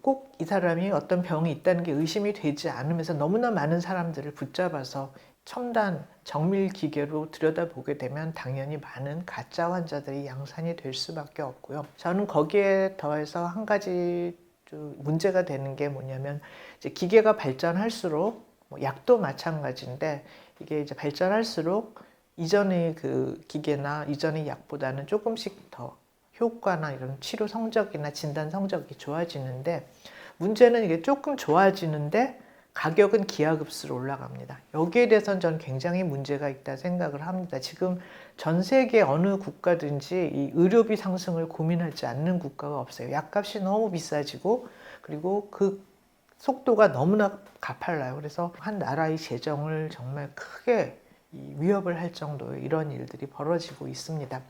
[SPEAKER 1] 꼭 이 사람이 어떤 병이 있다는 게 의심이 되지 않으면서 너무나 많은 사람들을 붙잡아서 첨단 정밀 기계로 들여다보게 되면 당연히 많은 가짜 환자들이 양산이 될 수밖에 없고요. 저는 거기에 더해서 한 가지 문제가 되는 게 뭐냐면, 이제 기계가 발전할수록, 약도 마찬가지인데, 이게 이제 발전할수록 이전의 그 기계나 이전의 약보다는 조금씩 더 효과나 이런 치료 성적이나 진단 성적이 좋아지는데, 문제는 이게 조금 좋아지는데 가격은 기하급수로 올라갑니다. 여기에 대해서는 저는 굉장히 문제가 있다 생각을 합니다. 지금 전 세계 어느 국가든지 이 의료비 상승을 고민하지 않는 국가가 없어요. 약값이 너무 비싸지고, 그리고 그 속도가 너무나 가팔라요. 그래서 한 나라의 재정을 정말 크게 위협을 할 정도의 이런 일들이 벌어지고 있습니다.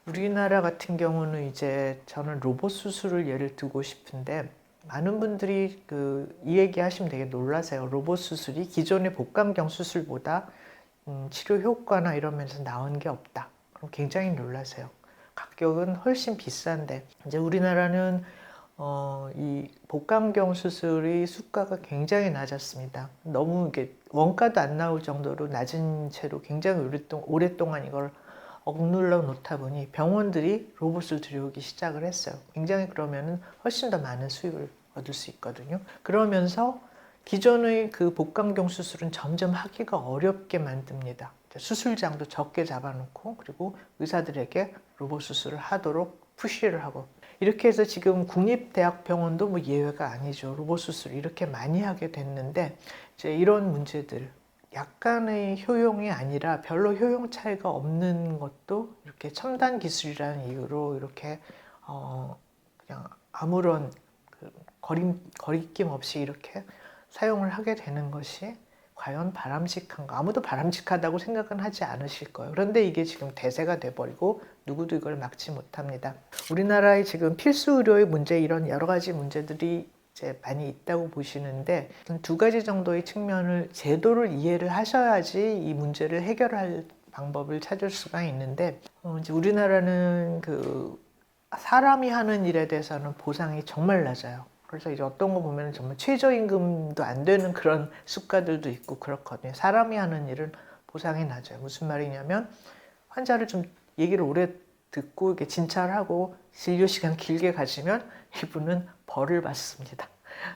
[SPEAKER 1] 우리나라 같은 경우는 이제 저는 로봇 수술을 예를 들고 싶은데, 많은 분들이 이 얘기 하시면 되게 놀라세요. 로봇 수술이 기존의 복강경 수술보다 치료 효과나 이런 면에서 나은 게 없다. 그럼 굉장히 놀라세요. 가격은 훨씬 비싼데, 이제 우리나라는 이 복강경 수술의 수가가 굉장히 낮았습니다. 너무 이게 원가도 안 나올 정도로 낮은 채로 굉장히 오랫동안 이걸 억눌러 놓다 보니 병원들이 로봇을 들여오기 시작을 했어요. 굉장히 그러면은 훨씬 더 많은 수익을 얻을 수 있거든요. 그러면서 기존의 그 복강경 수술은 점점 하기가 어렵게 만듭니다. 수술장도 적게 잡아놓고, 그리고 의사들에게 로봇 수술을 하도록 푸시를 하고, 이렇게 해서 지금 국립대학병원도 뭐 예외가 아니죠. 로봇 수술 이렇게 많이 하게 됐는데, 이제 이런 문제들, 약간의 효용이 아니라 별로 효용 차이가 없는 것도 이렇게 첨단 기술이라는 이유로 이렇게 그냥 아무런 거리낌 없이 이렇게 사용을 하게 되는 것이 과연 바람직한가? 아무도 바람직하다고 생각은 하지 않으실 거예요. 그런데 이게 지금 대세가 돼버리고 누구도 이걸 막지 못합니다. 우리나라의 지금 필수 의료의 문제, 이런 여러 가지 문제들이 이제 많이 있다고 보시는데, 두 가지 정도의 측면을, 제도를 이해를 하셔야지 이 문제를 해결할 방법을 찾을 수가 있는데, 이제 우리나라는 그 사람이 하는 일에 대해서는 보상이 정말 낮아요. 그래서 이제 어떤 거 보면 정말 최저임금도 안 되는 그런 수가들도 있고 그렇거든요. 사람이 하는 일은 보상이 낮아요. 무슨 말이냐면, 환자를 좀 얘기를 오래 듣고 이렇게 진찰하고 진료 시간 길게 가지면 이분은 벌을 받습니다.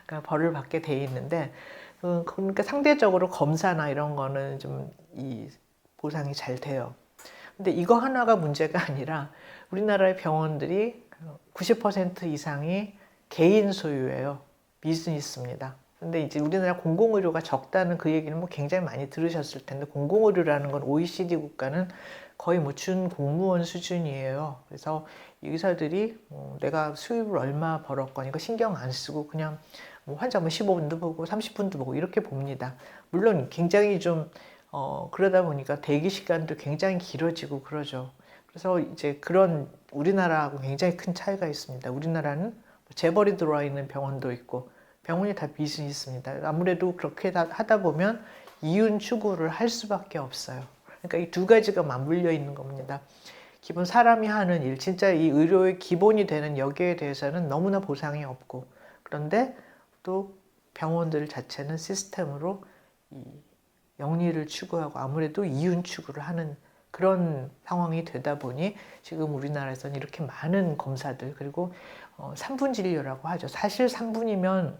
[SPEAKER 1] 그러니까 벌을 받게 돼 있는데, 그러니까 상대적으로 검사나 이런 거는 좀 이 보상이 잘 돼요. 근데 이거 하나가 문제가 아니라 우리나라의 병원들이 90% 이상이 개인 소유예요. 비즈니스입니다. 근데 이제 우리나라 공공의료가 적다는 그 얘기는 뭐 굉장히 많이 들으셨을 텐데, 공공의료라는 건 OECD 국가는 거의 뭐 준공무원 수준이에요. 그래서 의사들이 내가 수입을 얼마 벌었거니 이거 신경 안 쓰고 그냥 뭐 환자 뭐 15분도 보고 30분도 보고 이렇게 봅니다. 물론 굉장히 좀 그러다 보니까 대기 시간도 굉장히 길어지고 그러죠. 그래서 이제 그런 우리나라하고 굉장히 큰 차이가 있습니다. 우리나라는 재벌이 들어와 있는 병원도 있고 병원이 다 비즈니스입니다. 아무래도 그렇게 하다 보면 이윤 추구를 할 수밖에 없어요. 그러니까 이 두 가지가 맞물려 있는 겁니다. 기본 사람이 하는 일, 진짜 이 의료의 기본이 되는 여기에 대해서는 너무나 보상이 없고, 그런데 또 병원들 자체는 시스템으로 이 영리를 추구하고 아무래도 이윤 추구를 하는 그런 상황이 되다 보니 지금 우리나라에서는 이렇게 많은 검사들, 그리고 3분 진료라고 하죠. 사실 3분이면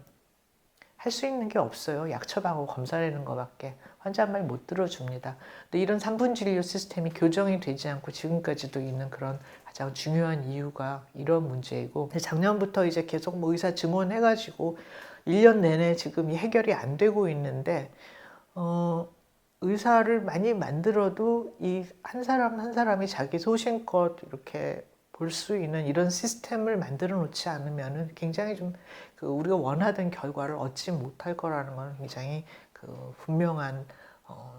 [SPEAKER 1] 할 수 있는 게 없어요. 약 처방하고 검사라는 것밖에 환자 말 못 들어줍니다. 근데 이런 3분 진료 시스템이 교정이 되지 않고 지금까지도 있는 그런 가장 중요한 이유가 이런 문제이고, 작년부터 이제 계속 뭐 의사 증원해가지고 1년 내내 지금 이 해결이 안 되고 있는데, 의사를 많이 만들어도 이 한 사람 한 사람이 자기 소신껏 이렇게 볼 수 있는 이런 시스템을 만들어 놓지 않으면 굉장히 좀 우리가 원하던 결과를 얻지 못할 거라는 건 굉장히 분명한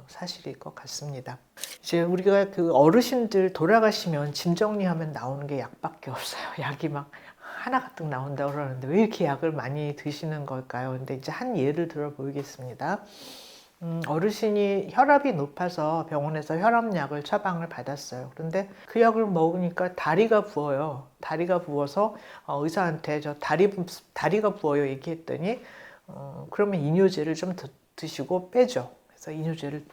[SPEAKER 1] 사실일 것 같습니다. 이제 우리가 어르신들 돌아가시면 짐 정리하면 나오는 게 약밖에 없어요. 약이 막 하나 가득 나온다고 그러는데 왜 이렇게 약을 많이 드시는 걸까요? 근데 이제 한 예를 들어 보이겠습니다. 어르신이 혈압이 높아서 병원에서 혈압약을 처방을 받았어요. 그런데 그 약을 먹으니까 다리가 부어요. 다리가 부어서 의사한테 저 다리가 부어요 얘기했더니 그러면 이뇨제를 좀 드시고 빼죠. 그래서 이뇨제를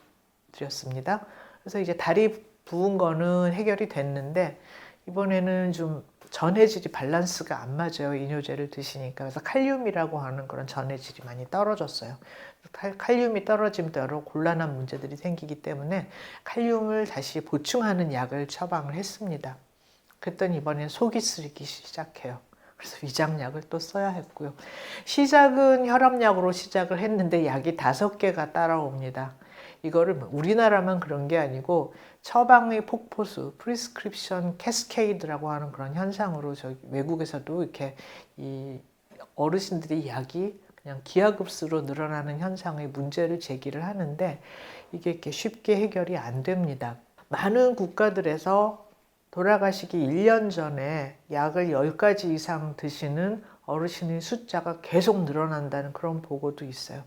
[SPEAKER 1] 드렸습니다. 그래서 이제 다리 부은 거는 해결이 됐는데, 이번에는 좀 전해질이 밸런스가 안 맞아요. 이뇨제를 드시니까. 그래서 칼륨이라고 하는 그런 전해질이 많이 떨어졌어요. 칼륨이 떨어지면 여러 곤란한 문제들이 생기기 때문에 칼륨을 다시 보충하는 약을 처방을 했습니다. 그랬더니 이번에 속이 쓰리기 시작해요. 그래서 위장약을 또 써야 했고요. 시작은 혈압약으로 시작을 했는데 약이 5개가 따라옵니다. 이거를 우리나라만 그런 게 아니고 처방의 폭포수, 프리스크립션 캐스케이드라고 하는 그런 현상으로 외국에서도 이렇게 이 어르신들이 약이 그냥 기하급수로 늘어나는 현상의 문제를 제기를 하는데, 이게 이렇게 쉽게 해결이 안 됩니다. 많은 국가들에서 돌아가시기 1년 전에 약을 10가지 이상 드시는 어르신의 숫자가 계속 늘어난다는 그런 보고도 있어요.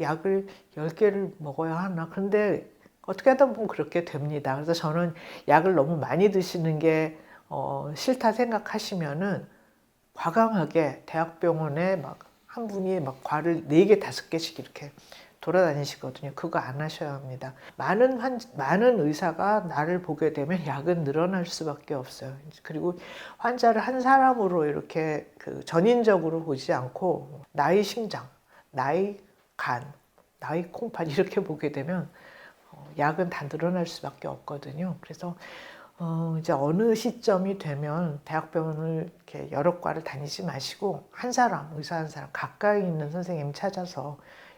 [SPEAKER 1] 약을 10개를 먹어야 하나? 근데 어떻게 하다 보면 그렇게 됩니다. 그래서 저는 약을 너무 많이 드시는 게 싫다 생각하시면은 과감하게 대학병원에 막 한 분이 막 과를 4개, 5개씩 이렇게 돌아다니시거든요. 그거 안 하셔야 합니다. 많은 의사가 나를 보게 되면 약은 늘어날 수밖에 없어요. 그리고 환자를 한 사람으로 이렇게 전인적으로 보지 않고 나의 심장, 나의 간, 나의 콩팥 이렇게 보게 되면 약은 다 늘어날 수밖에 없거든요. 그래서 이제 어느 시점이 되면 대학병원을 이렇게 여러 과를 다니지 마시고 의사 한 사람 가까이 있는 선생님 찾아서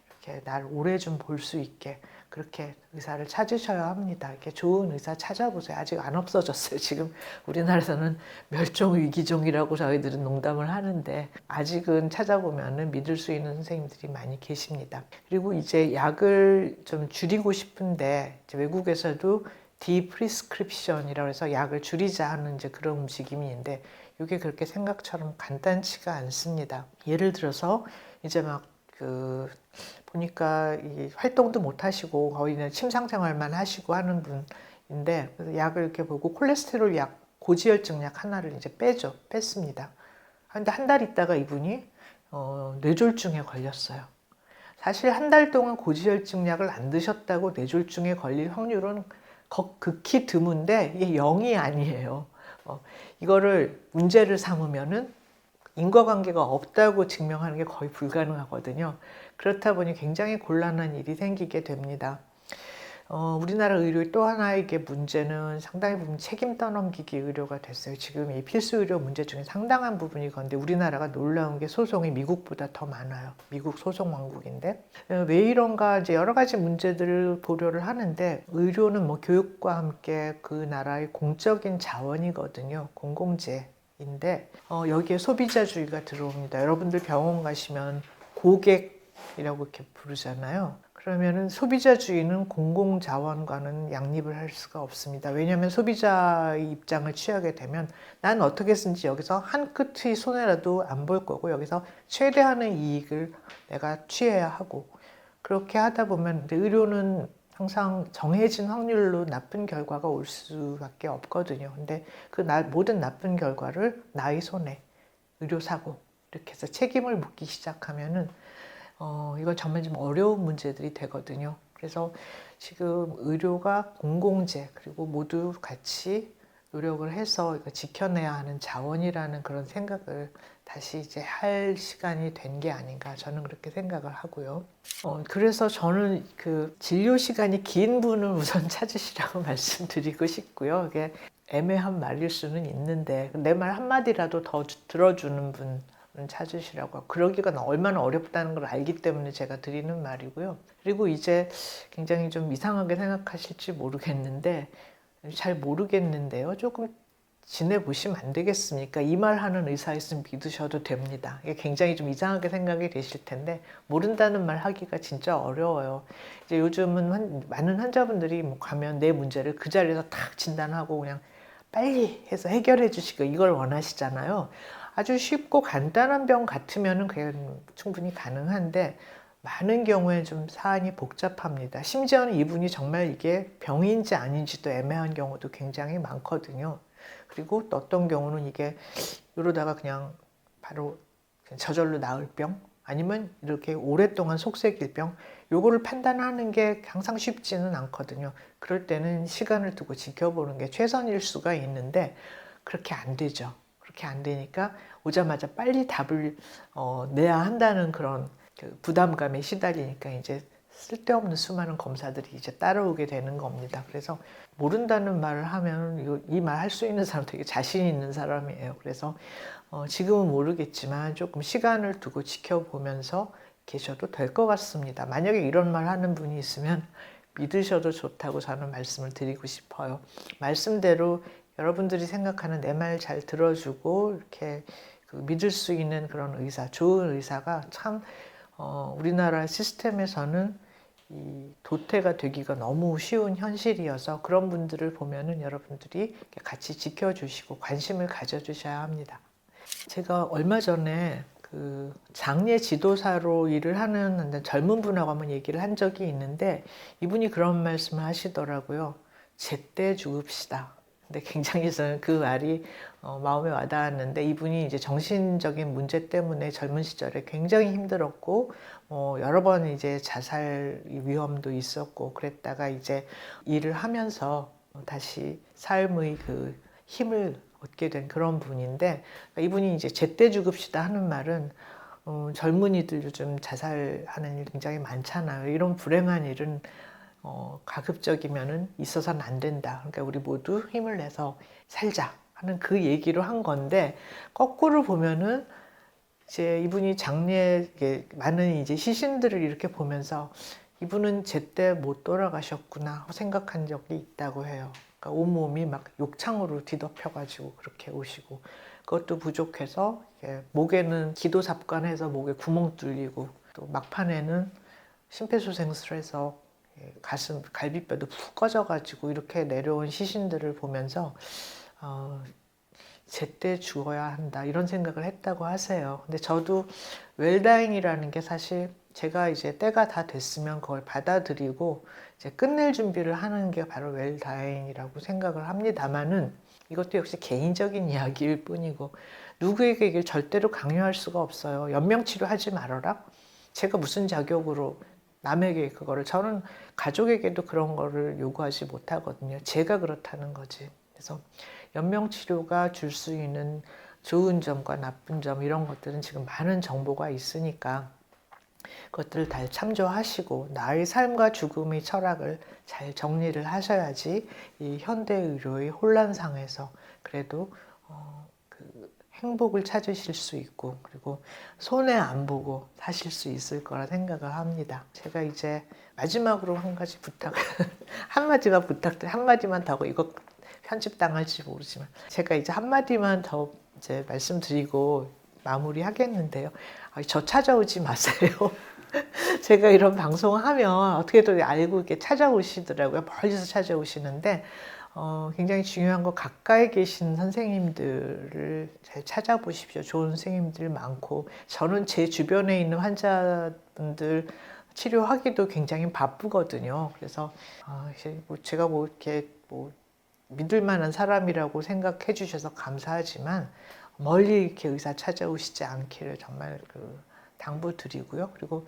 [SPEAKER 1] 이렇게 날 오래 좀 볼 수 있게, 그렇게 의사를 찾으셔야 합니다. 이렇게 좋은 의사 찾아보세요. 아직 안 없어졌어요. 지금 우리나라에서는 멸종위기종이라고 저희들은 농담을 하는데 아직은 찾아보면은 믿을 수 있는 선생님들이 많이 계십니다. 그리고 이제 약을 좀 줄이고 싶은데 이제 외국에서도 디프리스크립션이라고 해서 약을 줄이자 하는 이제 그런 움직임이 있는데 이게 그렇게 생각처럼 간단치가 않습니다. 예를 들어서 이제 막 보니까 이 활동도 못 하시고 거의 그냥 침상 생활만 하시고 하는 분인데 그래서 약을 이렇게 보고 콜레스테롤 약, 고지혈증 약 하나를 이제 뺐습니다. 근데 한 달 있다가 이분이 뇌졸중에 걸렸어요. 사실 한 달 동안 고지혈증 약을 안 드셨다고 뇌졸중에 걸릴 확률은 극히 드문데 이게 0이 아니에요. 이거를 문제를 삼으면은 인과관계가 없다고 증명하는 게 거의 불가능하거든요. 그렇다 보니 굉장히 곤란한 일이 생기게 됩니다. 우리나라 의료의 또 하나의 문제는 상당히 부분 책임 떠넘기기 의료가 됐어요. 지금 이 필수 의료 문제 중에 상당한 부분이 그런데 우리나라가 놀라운 게 소송이 미국보다 더 많아요. 미국 소송 왕국인데 왜 이런가 이제 여러 가지 문제들을 고려를 하는데 의료는 뭐 교육과 함께 그 나라의 공적인 자원이거든요. 공공재. 인데 여기에 소비자주의가 들어옵니다. 여러분들 병원 가시면 고객이라고 이렇게 부르잖아요. 그러면은 소비자주의는 공공자원과는 양립을 할 수가 없습니다. 왜냐하면 소비자의 입장을 취하게 되면 난 어떻게 쓴지 여기서 한 끗의 손해라도 안 볼 거고 여기서 최대한의 이익을 내가 취해야 하고 그렇게 하다 보면 의료는 항상 정해진 확률로 나쁜 결과가 올 수밖에 없거든요. 근데 그 모든 나쁜 결과를 나의 손해, 의료사고 이렇게 해서 책임을 묻기 시작하면은 이건 정말 좀 어려운 문제들이 되거든요. 그래서 지금 의료가 공공재 그리고 모두 같이 노력을 해서 이거 지켜내야 하는 자원이라는 그런 생각을 다시 이제 할 시간이 된 게 아닌가 저는 그렇게 생각을 하고요. 그래서 저는 그 진료 시간이 긴 분을 우선 찾으시라고 말씀드리고 싶고요. 이게 애매한 말일 수는 있는데 내 말 한마디라도 더 들어주는 분 찾으시라고 그러기가 얼마나 어렵다는 걸 알기 때문에 제가 드리는 말이고요. 그리고 이제 굉장히 좀 이상하게 생각하실지 모르겠는데 잘 모르겠는데요. 조금 지내보시면 안 되겠습니까? 이 말 하는 의사 있으면 믿으셔도 됩니다. 이게 굉장히 좀 이상하게 생각이 되실 텐데 모른다는 말 하기가 진짜 어려워요. 이제 요즘은 많은 환자분들이 뭐 가면 내 문제를 그 자리에서 탁 진단하고 그냥 빨리 해서 해결해 주시고 이걸 원하시잖아요. 아주 쉽고 간단한 병 같으면 그게 충분히 가능한데 많은 경우에 좀 사안이 복잡합니다. 심지어는 이분이 정말 이게 병인지 아닌지도 애매한 경우도 굉장히 많거든요. 그리고 또 어떤 경우는 이게 이러다가 그냥 바로 저절로 나을 병 아니면 이렇게 오랫동안 속색일 병 요거를 판단하는 게 항상 쉽지는 않거든요. 그럴 때는 시간을 두고 지켜보는 게 최선일 수가 있는데 그렇게 안 되죠. 그렇게 안 되니까 오자마자 빨리 답을 내야 한다는 그런 부담감에 시달리니까 이제 쓸데없는 수많은 검사들이 이제 따라오게 되는 겁니다. 그래서 모른다는 말을 하면 이 말 할 수 있는 사람 되게 자신 있는 사람이에요. 그래서 지금은 모르겠지만 조금 시간을 두고 지켜보면서 계셔도 될 것 같습니다. 만약에 이런 말 하는 분이 있으면 믿으셔도 좋다고 저는 말씀을 드리고 싶어요. 말씀대로 여러분들이 생각하는 내 말 잘 들어주고 이렇게 믿을 수 있는 그런 의사, 좋은 의사가 참 우리나라 시스템에서는 이 도태가 되기가 너무 쉬운 현실이어서 그런 분들을 보면은 여러분들이 같이 지켜주시고 관심을 가져주셔야 합니다. 제가 얼마 전에 그 장례 지도사로 일을 하는 젊은 분하고 한번 얘기를 한 적이 있는데 이분이 그런 말씀을 하시더라고요. 제때 죽읍시다. 근데 굉장히 저는 그 말이 마음에 와닿았는데 이분이 이제 정신적인 문제 때문에 젊은 시절에 굉장히 힘들었고 여러 번 이제 자살 위험도 있었고 그랬다가 이제 일을 하면서 다시 삶의 그 힘을 얻게 된 그런 분인데 이분이 이제 제때 죽읍시다 하는 말은 젊은이들 요즘 자살하는 일 굉장히 많잖아요. 이런 불행한 일은 가급적이면은 있어서는 안 된다. 그러니까 우리 모두 힘을 내서 살자 하는 그 얘기로 한 건데 거꾸로 보면은 이제 이분이 장례에 많은 이제 시신들을 이렇게 보면서 이분은 제때 못 돌아가셨구나 생각한 적이 있다고 해요. 그러니까 온몸이 막 욕창으로 뒤덮여가지고 그렇게 오시고, 그것도 부족해서 목에는 기도삽관해서 목에 구멍 뚫리고, 또 막판에는 심폐소생술해서 가슴 갈비뼈도 푹 꺼져가지고 이렇게 내려온 시신들을 보면서 제때 죽어야 한다 이런 생각을 했다고 하세요. 근데 저도 웰다잉이라는 게 사실 제가 이제 때가 다 됐으면 그걸 받아들이고 이제 끝낼 준비를 하는 게 바로 웰다잉이라고 생각을 합니다만은, 이것도 역시 개인적인 이야기일 뿐이고 누구에게 이걸 절대로 강요할 수가 없어요. 연명치료하지 말아라. 제가 무슨 자격으로 남에게 그거를, 저는 가족에게도 그런 거를 요구하지 못하거든요. 제가 그렇다는 거지. 그래서 연명치료가 줄 수 있는 좋은 점과 나쁜 점 이런 것들은 지금 많은 정보가 있으니까 그것들을 잘 참조하시고 나의 삶과 죽음의 철학을 잘 정리를 하셔야지 이 현대의료의 혼란상에서 그래도 그 행복을 찾으실 수 있고, 그리고 손해 안 보고 사실 수 있을 거라 생각을 합니다. 제가 이제 마지막으로 한 가지 부탁 한마디만 부탁드려, 한마디만 더 하고 이거 편집당할지 모르지만 제가 이제 한마디만 더 이제 말씀드리고 마무리하겠는데요. 저 찾아오지 마세요. 제가 이런 방송을 하면 어떻게든 알고 이렇게 찾아오시더라고요. 멀리서 찾아오시는데 굉장히 중요한 거, 가까이 계신 선생님들을 잘 찾아보십시오. 좋은 선생님들 많고, 저는 제 주변에 있는 환자분들 치료하기도 굉장히 바쁘거든요. 그래서 제가 뭐 이렇게 뭐 믿을 만한 사람이라고 생각해 주셔서 감사하지만 멀리 이렇게 의사 찾아오시지 않기를 정말 당부드리고요. 그리고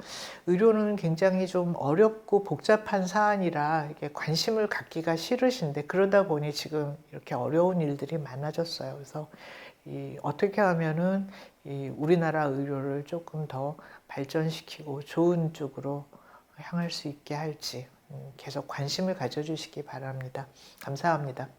[SPEAKER 1] 의료는 굉장히 좀 어렵고 복잡한 사안이라 이게 관심을 갖기가 싫으신데, 그러다 보니 지금 이렇게 어려운 일들이 많아졌어요. 그래서 어떻게 하면은 우리나라 의료를 조금 더 발전시키고 좋은 쪽으로 향할 수 있게 할지 계속 관심을 가져주시기 바랍니다. 감사합니다.